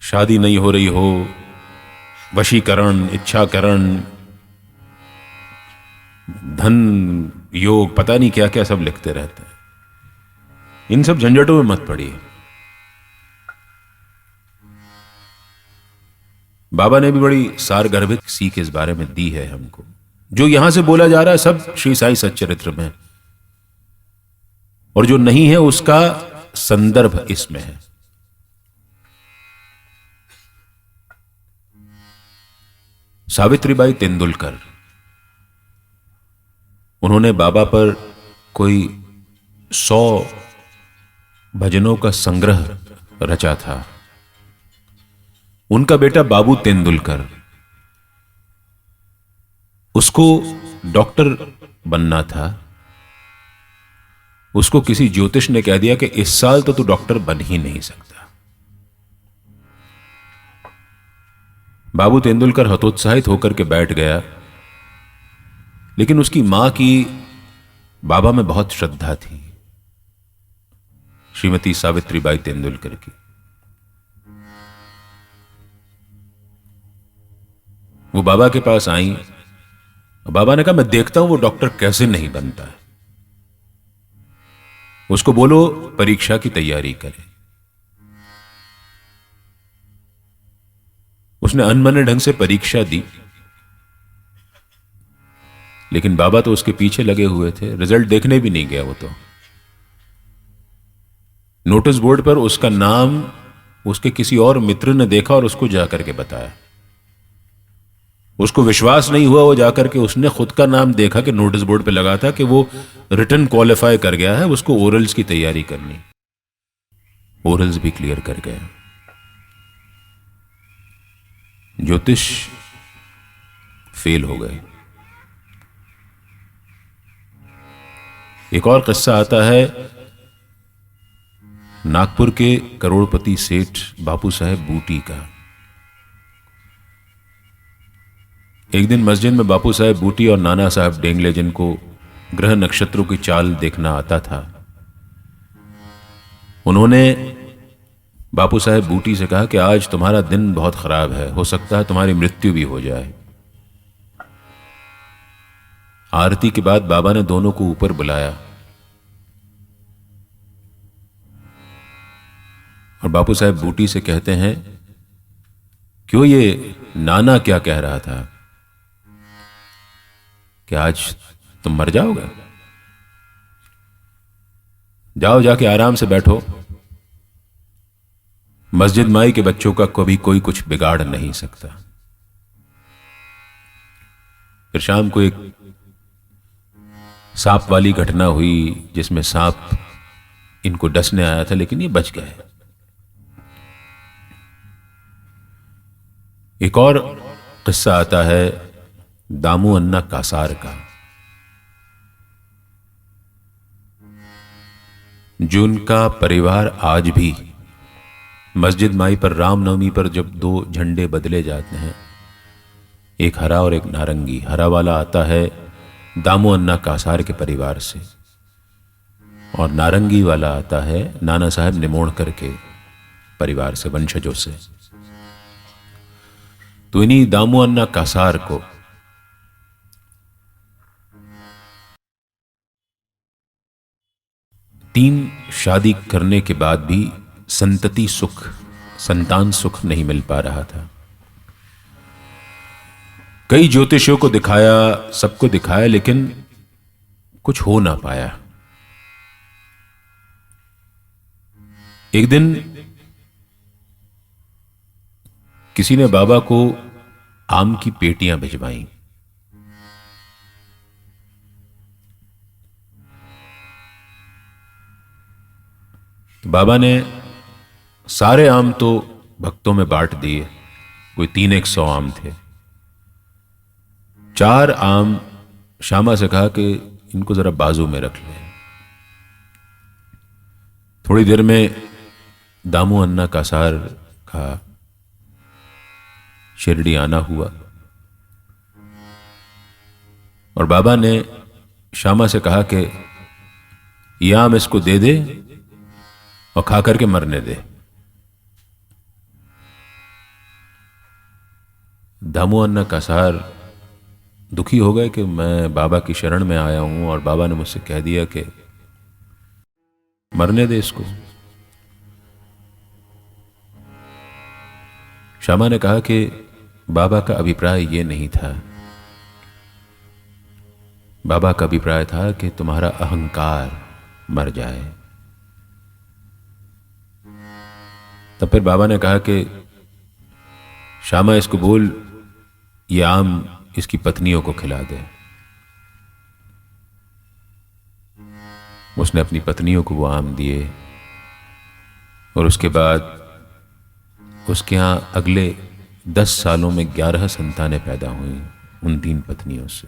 शादी नहीं हो रही हो, वशीकरण, इच्छाकरण, धन योग, पता नहीं क्या क्या सब लिखते रहते हैं। इन सब झंझटों में मत पड़िए। बाबा ने भी बड़ी सारगर्भित सीख इस बारे में दी है हमको। जो यहां से बोला जा रहा है सब श्री साई सच्चरित्र में, और जो नहीं है उसका संदर्भ इसमें है। सावित्रीबाई तेंदुलकर, उन्होंने बाबा पर कोई 100 भजनों का संग्रह रचा था। उनका बेटा बाबू तेंदुलकर, उसको डॉक्टर बनना था। उसको किसी ज्योतिष ने कह दिया कि इस साल तो तू डॉक्टर बन ही नहीं सकता। बाबू तेंदुलकर हतोत्साहित होकर के बैठ गया, लेकिन उसकी मां की बाबा में बहुत श्रद्धा थी, श्रीमती सावित्रीबाई तेंदुलकर की। वो बाबा के पास आई। बाबा ने कहा, मैं देखता हूं वो डॉक्टर कैसे नहीं बनता है, उसको बोलो परीक्षा की तैयारी करे। उसने अनमने ढंग से परीक्षा दी, लेकिन बाबा तो उसके पीछे लगे हुए थे, रिजल्ट देखने भी नहीं गया। वो तो नोटिस बोर्ड पर उसका नाम उसके किसी और मित्र ने देखा और उसको जाकर के बताया। उसको विश्वास नहीं हुआ, वो जाकर के उसने खुद का नाम देखा कि नोटिस बोर्ड पे लगा था कि वो रिटन क्वालिफाई कर गया है, उसको ओरल्स की तैयारी करनी। ओरल्स भी क्लियर कर गया। ज्योतिष फेल हो गए। एक और किस्सा आता है नागपुर के करोड़पति सेठ बापू साहेब बूटी का। एक दिन मस्जिद में बापू साहेब बूटी और नाना साहब डेंगले, जिनको ग्रह नक्षत्रों की चाल देखना आता था, उन्होंने बापू साहेब बूटी से कहा कि आज तुम्हारा दिन बहुत खराब है, हो सकता है तुम्हारी मृत्यु भी हो जाए। आरती के बाद बाबा ने दोनों को ऊपर बुलाया और बापू साहेब बूटी से कहते हैं, क्यों ये नाना क्या कह रहा था कि आज तुम मर जाओगे, जाओ जाके आराम से बैठो, मस्जिद माई के बच्चों का कभी कोई कुछ बिगाड़ नहीं सकता। फिर शाम को एक सांप वाली घटना हुई, जिसमें सांप इनको डसने आया था, लेकिन ये बच गए। एक और किस्सा आता है दामू अन्ना कासार का, जिनका परिवार आज भी मस्जिद माई पर रामनवमी पर जब 2 झंडे बदले जाते हैं, एक हरा और एक नारंगी, हरा वाला आता है दामू अन्ना कासार के परिवार से और नारंगी वाला आता है नाना साहब निमोणकर के परिवार से, वंशजों से। तो इन्हीं दामू अन्ना कासार को तीन शादी करने के बाद भी संतति सुख, संतान सुख नहीं मिल पा रहा था। कई ज्योतिषियों को दिखाया, सबको दिखाया, लेकिन कुछ हो ना पाया। एक दिन किसी ने बाबा को आम की पेटियां भिजवाई। तो बाबा ने सारे आम तो भक्तों में बांट दिए, कोई 300 आम थे। 4 आम श्यामा से कहा कि इनको जरा बाजू में रख ले। थोड़ी देर में दामू अन्ना कासार का शिरडी आना हुआ और बाबा ने श्यामा से कहा कि ये आम इसको दे दे और खा करके मरने दे। दामू अन्ना कसार दुखी हो गए कि मैं बाबा की शरण में आया हूं और बाबा ने मुझसे कह दिया कि मरने दे इसको। श्यामा ने कहा कि बाबा का अभिप्राय यह नहीं था। बाबा का अभिप्राय था कि तुम्हारा अहंकार मर जाए। तब फिर बाबा ने कहा कि श्यामा इसको बोल ये आम इसकी पत्नियों को खिला दे। उसने अपनी पत्नियों को वो आम दिए और उसके बाद उसके यहां अगले 10 सालों में 11 संतानें पैदा हुई उन 3 पत्नियों से।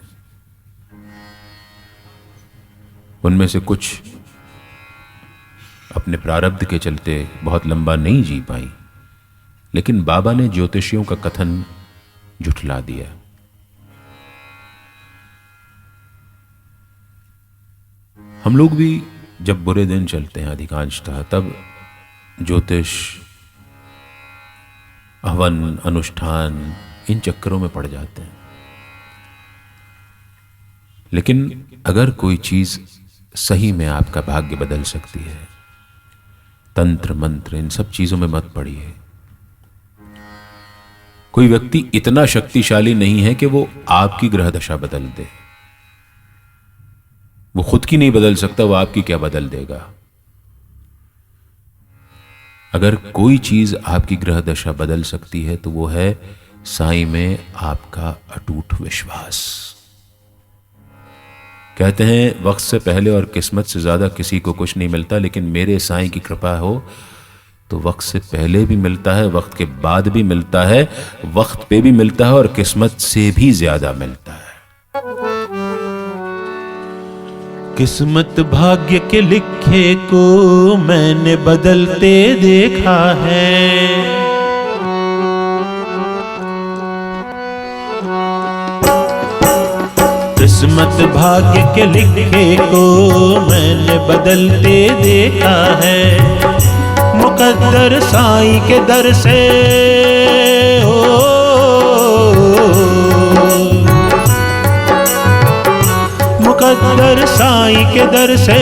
उनमें से कुछ अपने प्रारब्ध के चलते बहुत लंबा नहीं जी पाई, लेकिन बाबा ने ज्योतिषियों का कथन झुठला दिया। हम लोग भी जब बुरे दिन चलते हैं अधिकांशतः, तब ज्योतिष, हवन, अनुष्ठान, इन चक्करों में पड़ जाते हैं। लेकिन अगर कोई चीज सही में आपका भाग्य बदल सकती है, तंत्र मंत्र इन सब चीजों में मत पड़िए। कोई व्यक्ति इतना शक्तिशाली नहीं है कि वो आपकी ग्रह दशा बदल दे। वो खुद की नहीं बदल सकता, वो आपकी क्या बदल देगा। अगर कोई चीज आपकी ग्रह दशा बदल सकती है तो वो है साईं में आपका अटूट विश्वास। कहते हैं वक्त से पहले और किस्मत से ज्यादा किसी को कुछ नहीं मिलता, लेकिन मेरे साईं की कृपा हो तो वक्त से पहले भी मिलता है, वक्त के बाद भी मिलता है, वक्त पे भी मिलता है और किस्मत से भी ज्यादा मिलता है। किस्मत भाग्य के लिखे को मैंने बदलते देखा है। किस्मत भाग्य के लिखे को मैंने बदलते देखा है। मुकद्दर साईं के दर से मुकद्दर साईं के दर से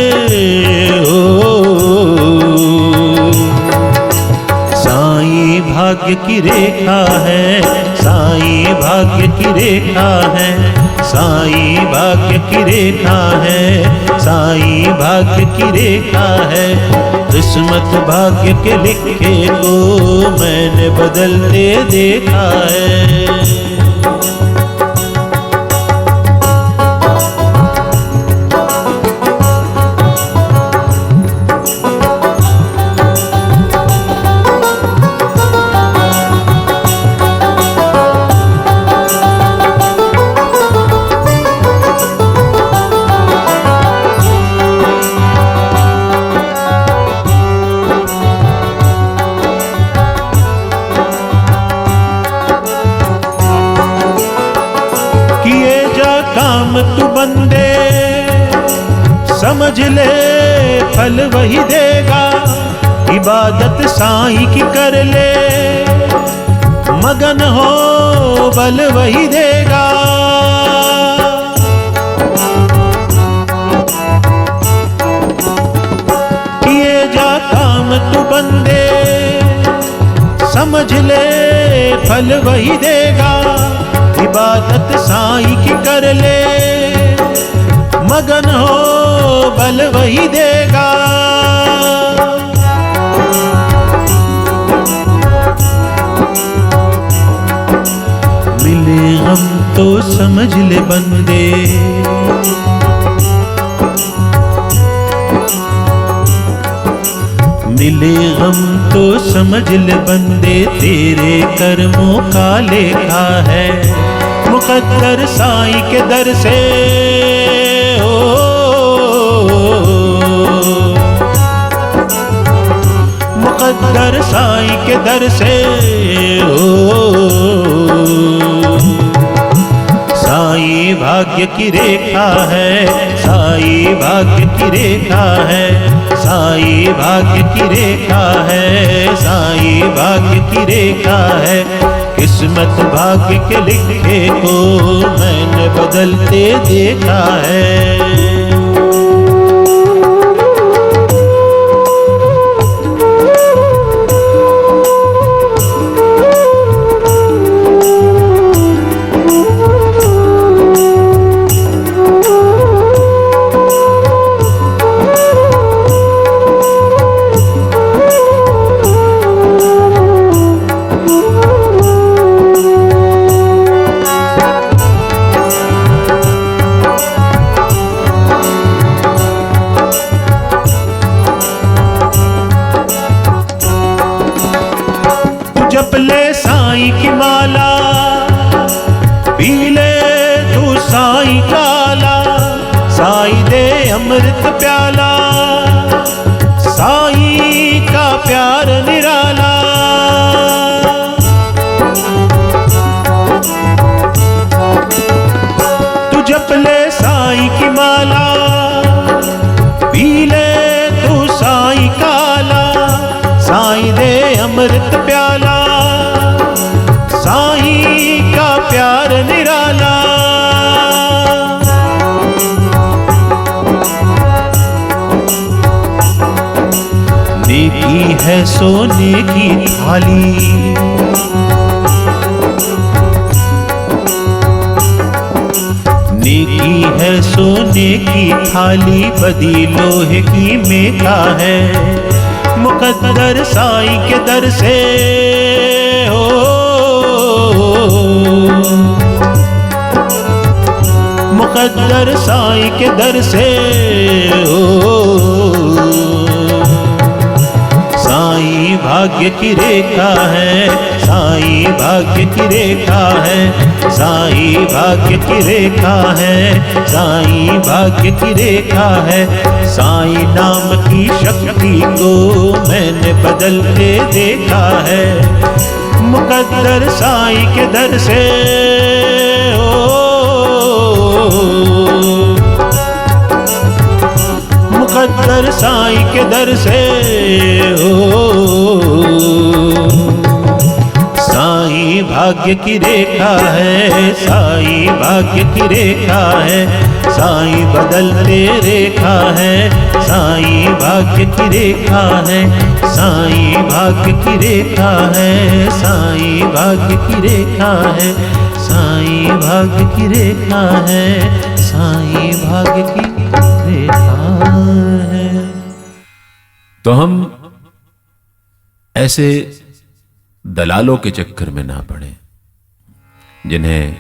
साईं भाग्य की रेखा है, साईं भाग्य की रेखा है, साईं भाग्य की रेखा है, साईं भाग्य की रेखा है। किस्मत भाग्य के लिखे को मैंने बदलते देखा है। तू बंदे समझ ले फल वही देगा। इबादत साईं की कर ले, मगन हो बल वही देगा। किए जा काम तू बंदे समझ ले फल वही देगा। इबादत साईं की कर ले, मगन हो बल वही देगा। मिले हम तो समझ ले बंदे, मिले हम तो समझ ले बंदे, तेरे कर्मों का लेखा है। मुकद्दर साईं के दर से मुकद्दर साईं के दर से साईं भाग्य की रेखा है, साई भाग्य की रेखा है, साई भाग्य की रेखा है, साई भाग्य की रेखा है। किस्मत भाग्य के लिखे को मैंने बदलते देखा है। जप ले साईं की माला, पी ले तू साईं काला, साईं दे अमृत प्याला, साईं का प्यार निराला। तू जप ले साईं की माला, पी ले तू साईं काला, साईं दे अमृत प्याला, साईं का प्यार निराला। नेकी है सोने की थाली, नेकी है सोने की थाली, बदी लोहे की मेखा है। मुकद्दर साईं के दर से हो, मुकद्दर साईं के दर से हो। साईं भाग्य की रेखा है, साईं भाग्य की रेखा है, साईं भाग्य की रेखा है, साईं भाग्य की रेखा है। साईं नाम की शक्ति को मैंने बदलते देखा है। मुकद्दर साईं के दर से हो, मुकद्दर साईं के दर से हो। साईं भाग्य की रेखा है, साईं भाग्य की रेखा है, साईं बदलते रेखा है, साईं भाग्य की रेखा है, साईं भाग्य की रेखा है, साईं भाग्य की रेखा है, साईं भाग्य की रेखा है, साईं भाग्य की रेखा है। तो हम ऐसे दलालों के चक्कर में ना पड़े जिन्हें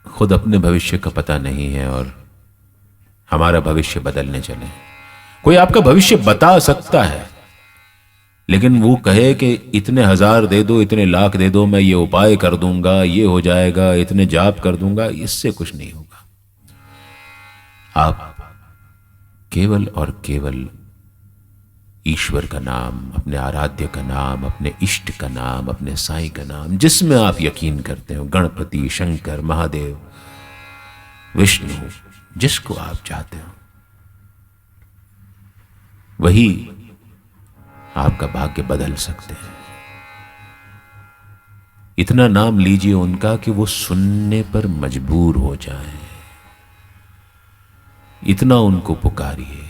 खुद अपने भविष्य का पता नहीं है और हमारा भविष्य बदलने चले। कोई आपका भविष्य बता सकता है, लेकिन वो कहे कि इतने हजार दे दो, इतने लाख दे दो, मैं ये उपाय कर दूंगा, ये हो जाएगा, इतने जाप कर दूंगा, इससे कुछ नहीं होगा। आप केवल और केवल ईश्वर का नाम, अपने आराध्य का नाम, अपने इष्ट का नाम, अपने साईं का नाम, जिसमें आप यकीन करते हो, गणपति, शंकर, महादेव, विष्णु, जिसको आप चाहते हो, वही आपका भाग्य बदल सकते हैं। इतना नाम लीजिए उनका कि वो सुनने पर मजबूर हो जाएं। इतना उनको पुकारिए।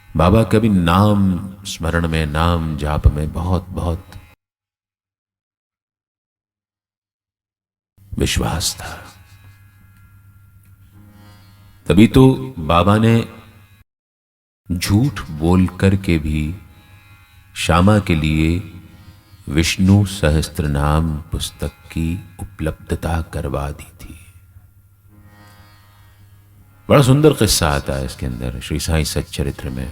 बाबा कभी नाम स्मरण में, नाम जाप में बहुत बहुत विश्वास था। तभी तो बाबा ने झूठ बोल करके भी श्यामा के लिए विष्णु सहस्त्रनाम पुस्तक की उपलब्धता करवा दी थी। बड़ा सुंदर किस्सा आता है इसके अंदर, श्री साईं सच्चरित्र में।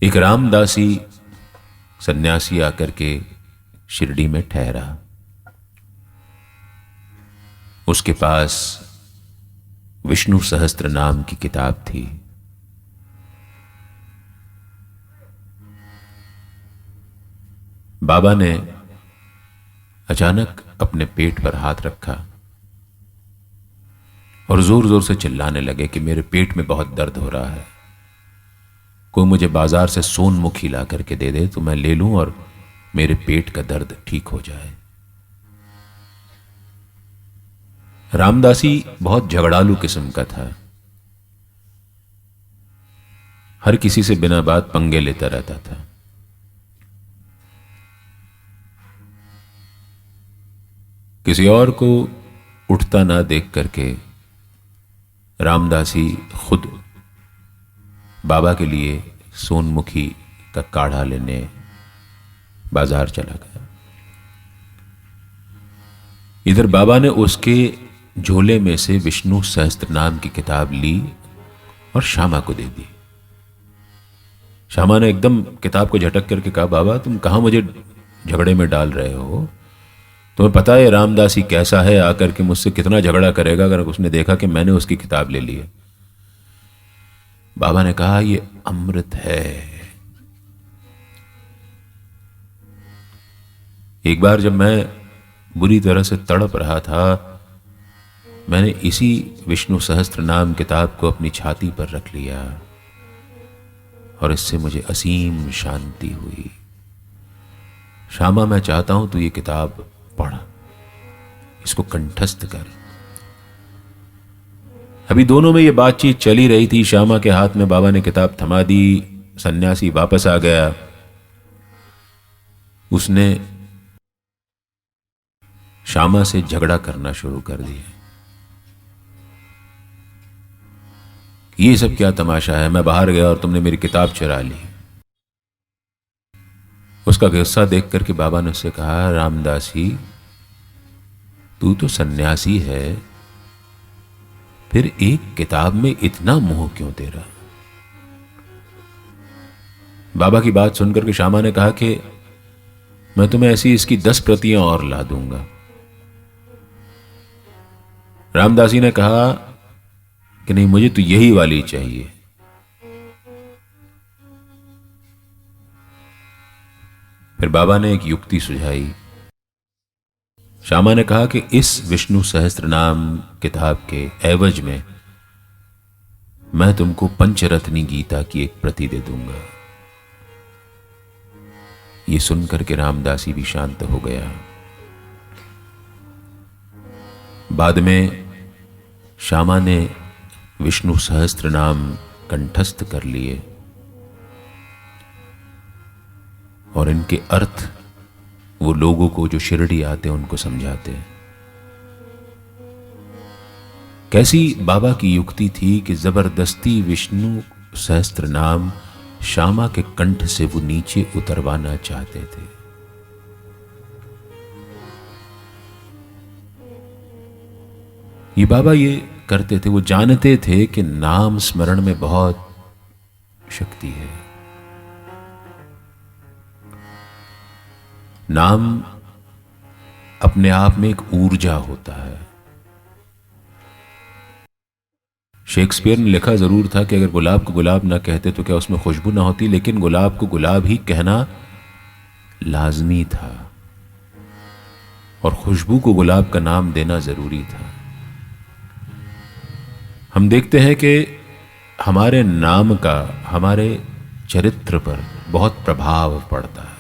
एक रामदासी सन्यासी आकर के शिरडी में ठहरा। उसके पास विष्णु सहस्त्र नाम की किताब थी। बाबा ने अचानक अपने पेट पर हाथ रखा और जोर जोर से चिल्लाने लगे कि मेरे पेट में बहुत दर्द हो रहा है, कोई मुझे बाजार से सोनमुखी ला करके दे दे तो मैं ले लूं और मेरे पेट का दर्द ठीक हो जाए। रामदासी बहुत झगड़ालू किस्म का था, हर किसी से बिना बात पंगे लेता रहता था। किसी और को उठता ना देख करके रामदासी खुद बाबा के लिए सोनमुखी का काढ़ा लेने बाजार चला गया। इधर बाबा ने उसके झोले में से विष्णु सहस्त्र नाम की किताब ली और श्यामा को दे दी। श्यामा ने एकदम किताब को झटक करके कहा, बाबा तुम कहां मुझे झगड़े में डाल रहे हो? तुम्हें पता है रामदासी कैसा है, आकर के मुझसे कितना झगड़ा करेगा अगर उसने देखा कि मैंने उसकी किताब ले ली है। बाबा ने कहा, ये अमृत है। एक बार जब मैं बुरी तरह से तड़प रहा था, मैंने इसी विष्णु सहस्त्र नाम किताब को अपनी छाती पर रख लिया और इससे मुझे असीम शांति हुई। श्यामा, मैं चाहता हूं तू ये किताब पढ़, इसको कंठस्थ कर। अभी दोनों में ये बातचीत चली रही थी। श्यामा के हाथ में बाबा ने किताब थमा दी। सन्यासी वापस आ गया। उसने श्यामा से झगड़ा करना शुरू कर दिया। ये सब क्या तमाशा है, मैं बाहर गया और तुमने मेरी किताब चुरा ली। उसका गुस्सा देख करके बाबा ने उससे कहा, रामदासी तू तो सन्यासी है, फिर एक किताब में इतना मोह क्यों तेरा? बाबा की बात सुनकर के श्यामा ने कहा कि मैं तुम्हें ऐसी इसकी 10 प्रतियां और ला दूंगा। रामदासी ने कहा कि नहीं, मुझे तो यही वाली चाहिए। फिर बाबा ने एक युक्ति सुझाई। श्यामा ने कहा कि इस विष्णु सहस्त्र नाम किताब के एवज में मैं तुमको पंचरत्नी गीता की एक प्रति दे दूंगा। ये सुनकर के रामदासी भी शांत हो गया। बाद में श्यामा ने विष्णु सहस्त्र नाम कंठस्थ कर लिए और इनके अर्थ वो लोगों को जो शिरडी आते हैं उनको समझाते हैं। कैसी बाबा की युक्ति थी कि जबरदस्ती विष्णु सहस्त्र नाम श्यामा के कंठ से वो नीचे उतरवाना चाहते थे। ये बाबा ये करते थे, वो जानते थे कि नाम स्मरण में बहुत शक्ति है। नाम अपने आप में एक ऊर्जा होता है। शेक्सपियर ने लिखा जरूर था कि अगर गुलाब को गुलाब ना कहते तो क्या उसमें खुशबू ना होती, लेकिन गुलाब को गुलाब ही कहना लाजमी था और खुशबू को गुलाब का नाम देना जरूरी था। हम देखते हैं कि हमारे नाम का हमारे चरित्र पर बहुत प्रभाव पड़ता है।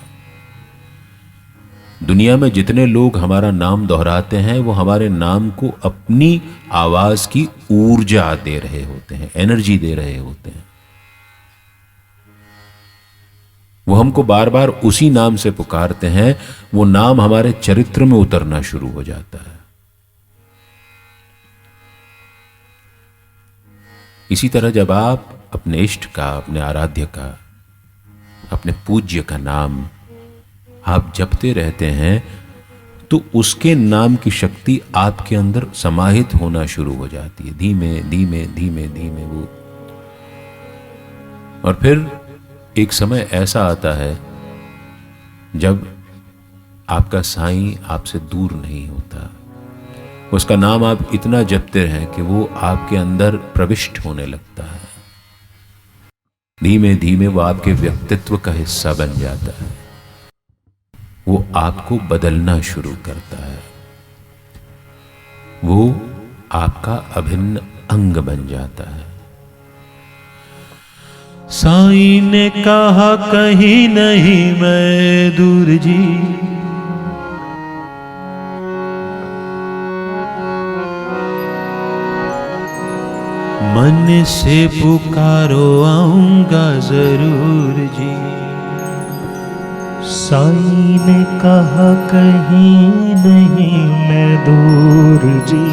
दुनिया में जितने लोग हमारा नाम दोहराते हैं वो हमारे नाम को अपनी आवाज की ऊर्जा दे रहे होते हैं, एनर्जी दे रहे होते हैं। वो हमको बार बार उसी नाम से पुकारते हैं, वो नाम हमारे चरित्र में उतरना शुरू हो जाता है। इसी तरह जब आप अपने इष्ट का, अपने आराध्य का, अपने पूज्य का नाम आप जपते रहते हैं तो उसके नाम की शक्ति आपके अंदर समाहित होना शुरू हो जाती है, धीमे धीमे धीमे धीमे वो। और फिर एक समय ऐसा आता है जब आपका साईं आपसे दूर नहीं होता, उसका नाम आप इतना जपते हैं कि वो आपके अंदर प्रविष्ट होने लगता है। धीमे धीमे वो आपके व्यक्तित्व का हिस्सा बन जाता है। वो आपको बदलना शुरू करता है, वो आपका अभिन्न अंग बन जाता है। साईं ने कहा कहीं नहीं मैं दूर जी, मन से पुकारो आऊंगा जरूर जी। साईं ने कहा कहीं नहीं मैं दूर जी,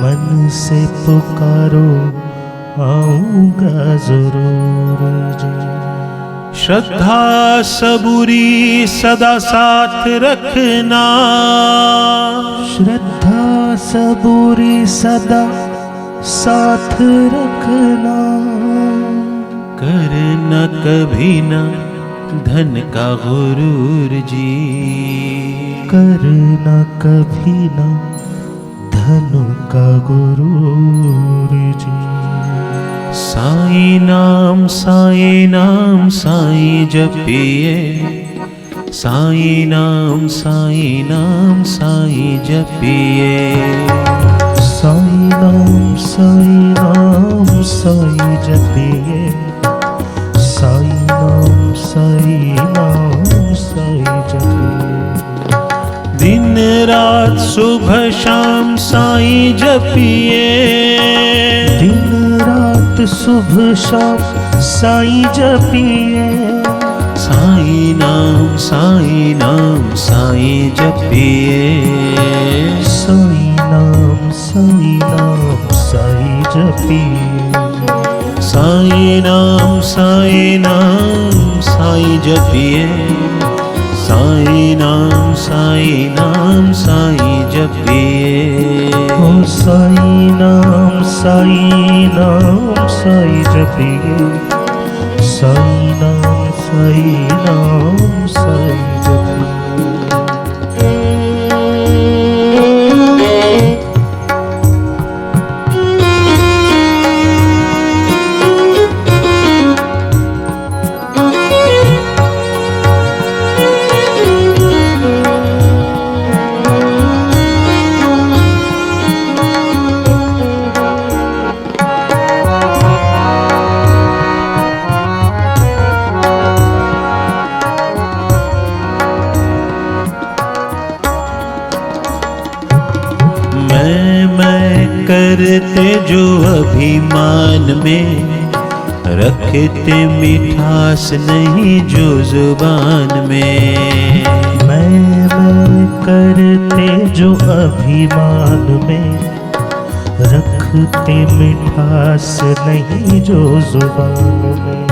मन से पुकारो आऊंगा जरूर जी। श्रद्धा सबूरी सदा साथ रखना, श्रद्धा सबूरी सदा साथ रखना, करना कभी ना धन का गुरूर जी, करना कभी ना धन का गुरूर जी। साईं नाम साईं नाम साईं जपिए, साईं नाम साईं नाम साईं जपिए, साईं नाम साईं नाम साईं जपिए, साईं नाम साईं नाम साईं जपिए। दिन रात सुबह शाम साईं जपिए, दिन रात सुबह शाम साईं जपिए, साईं नाम साईं नाम साईं जपिए, साईं नाम साईं नाम साईं जपिए, साईं नाम साईं नाम साईं जपिए, साईं नाम साईं नाम साईं जपिए, ओ साईं नाम साईं नाम साईं जपिए, साईं नाम साईं नाम साईं जपिए। मैं करते जो अभिमान में, रखते मिठास नहीं जो जुबान में, मैं करते जो अभिमान में, रखते मिठास नहीं जो जुबान में,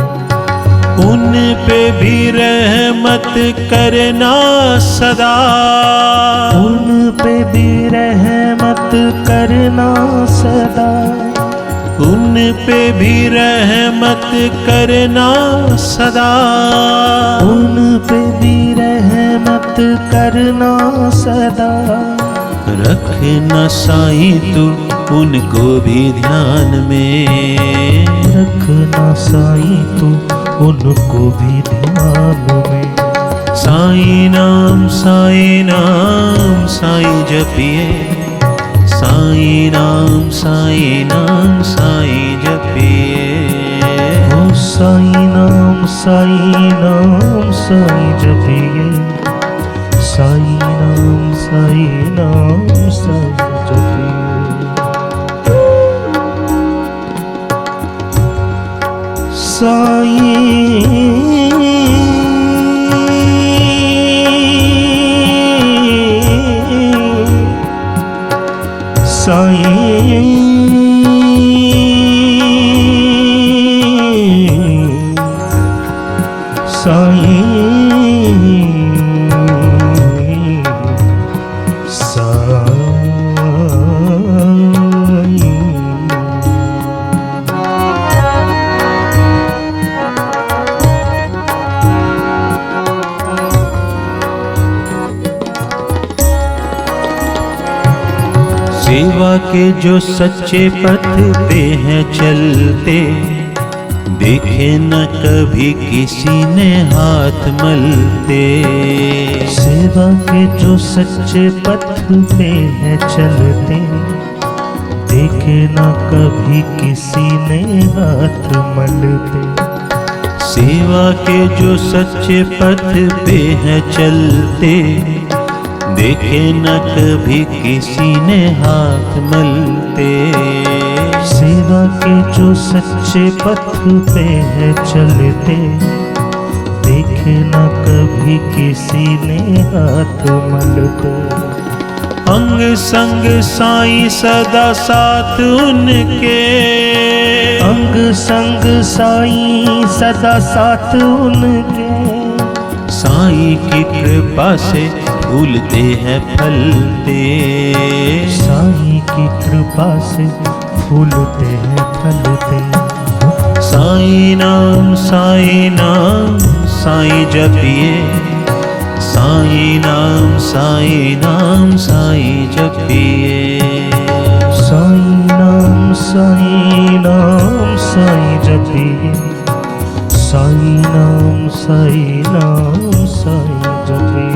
उन पे भी रहमत करना सदा, उन पे भी रहमत करना सदा, उन पे भी रहमत करना सदा, उन पे भी रहमत करना सदा। रखना साईं तू उनको भी ध्यान में, रखना साईं तू उनको भी ध्यान में, साईं नाम साईं जपिए, साईं नाम साईं जपिए, ओ साईं नाम साईं जपिए, साईं नाम साईं जपिए। सेवा के जो सच्चे पथ पे हैं चलते, देखे न कभी किसी ने हाथ मलते। सेवा के जो सच्चे पथ पे है चलते, देखे ना कभी किसी ने हाथ मलते। सेवा के जो सच्चे पथ पे हैं चलते, देखे न कभी किसी ने हाथ मलते। सेवा के जो सच्चे पथ पे है चलते, देखे ना कभी किसी ने हाथ मलते। अंग संग साईं सदा साथ उनके, अंग संग साईं सदा साथ उनके। साईं की कृपा से फूलते हैं फलते। साईं की कृपा से फूलते हैं फलते। साईं नाम साईं जपिए। साईं नाम साईं जपिए। साईं नाम साईं जपिए। साईं नाम साईं जपिए।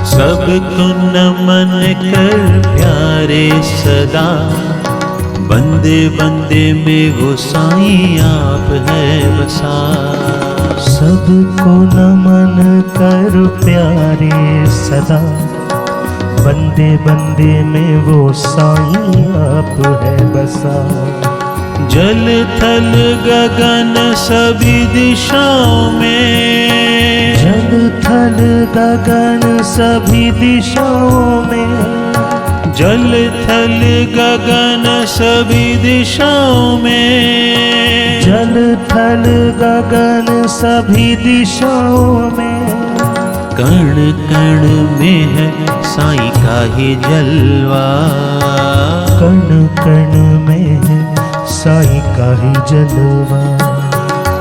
सबको नमन कर प्यारे सदा, बंदे बंदे में वो साईं आप है बसा। सबको नमन कर प्यारे सदा, बंदे बंदे में वो साईं आप है बसा। जल थल गगन सभी दिशाओं में, जल थल गगन सभी दिशाओं में। जल थल गगन सभी दिशाओं में। जल थल गगन सभी दिशाओं में। कण कण में है साईं का ही जलवा। कण कण में है साईं का ही जलवा।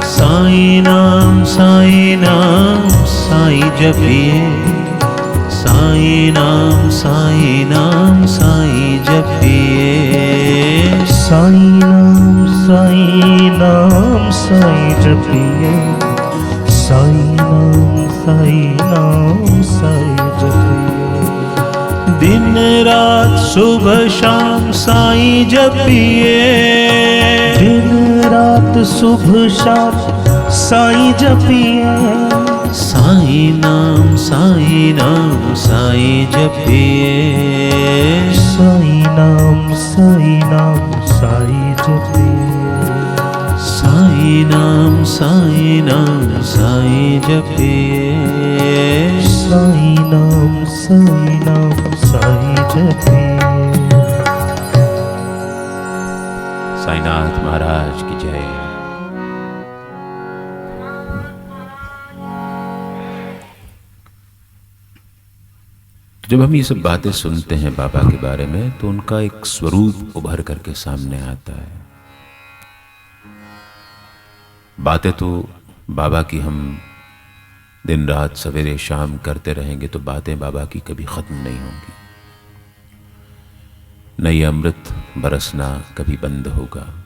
साईं नाम साईं जपिए। साईं नाम साईं जपिए। साईं नाम साईं जपिए। साईं नाम साईं जपिए। दिन रात सुबह शाम साईं जपिए। दिन रात सुबह शाम साईं जपिए। साईं नाम साईं जपिए। साईं नाम साईं जपिए। साईं नाम साईं जपिए। साईं नाम साईं जपिए। साईनाथ महाराज की जय। जब हम ये सब बातें सुनते हैं बाबा के बारे में, तो उनका एक स्वरूप उभर करके सामने आता है। बातें तो बाबा की हम दिन रात सवेरे शाम करते रहेंगे तो बातें बाबा की कभी खत्म नहीं होंगी। न ये अमृत बरसना कभी बंद होगा।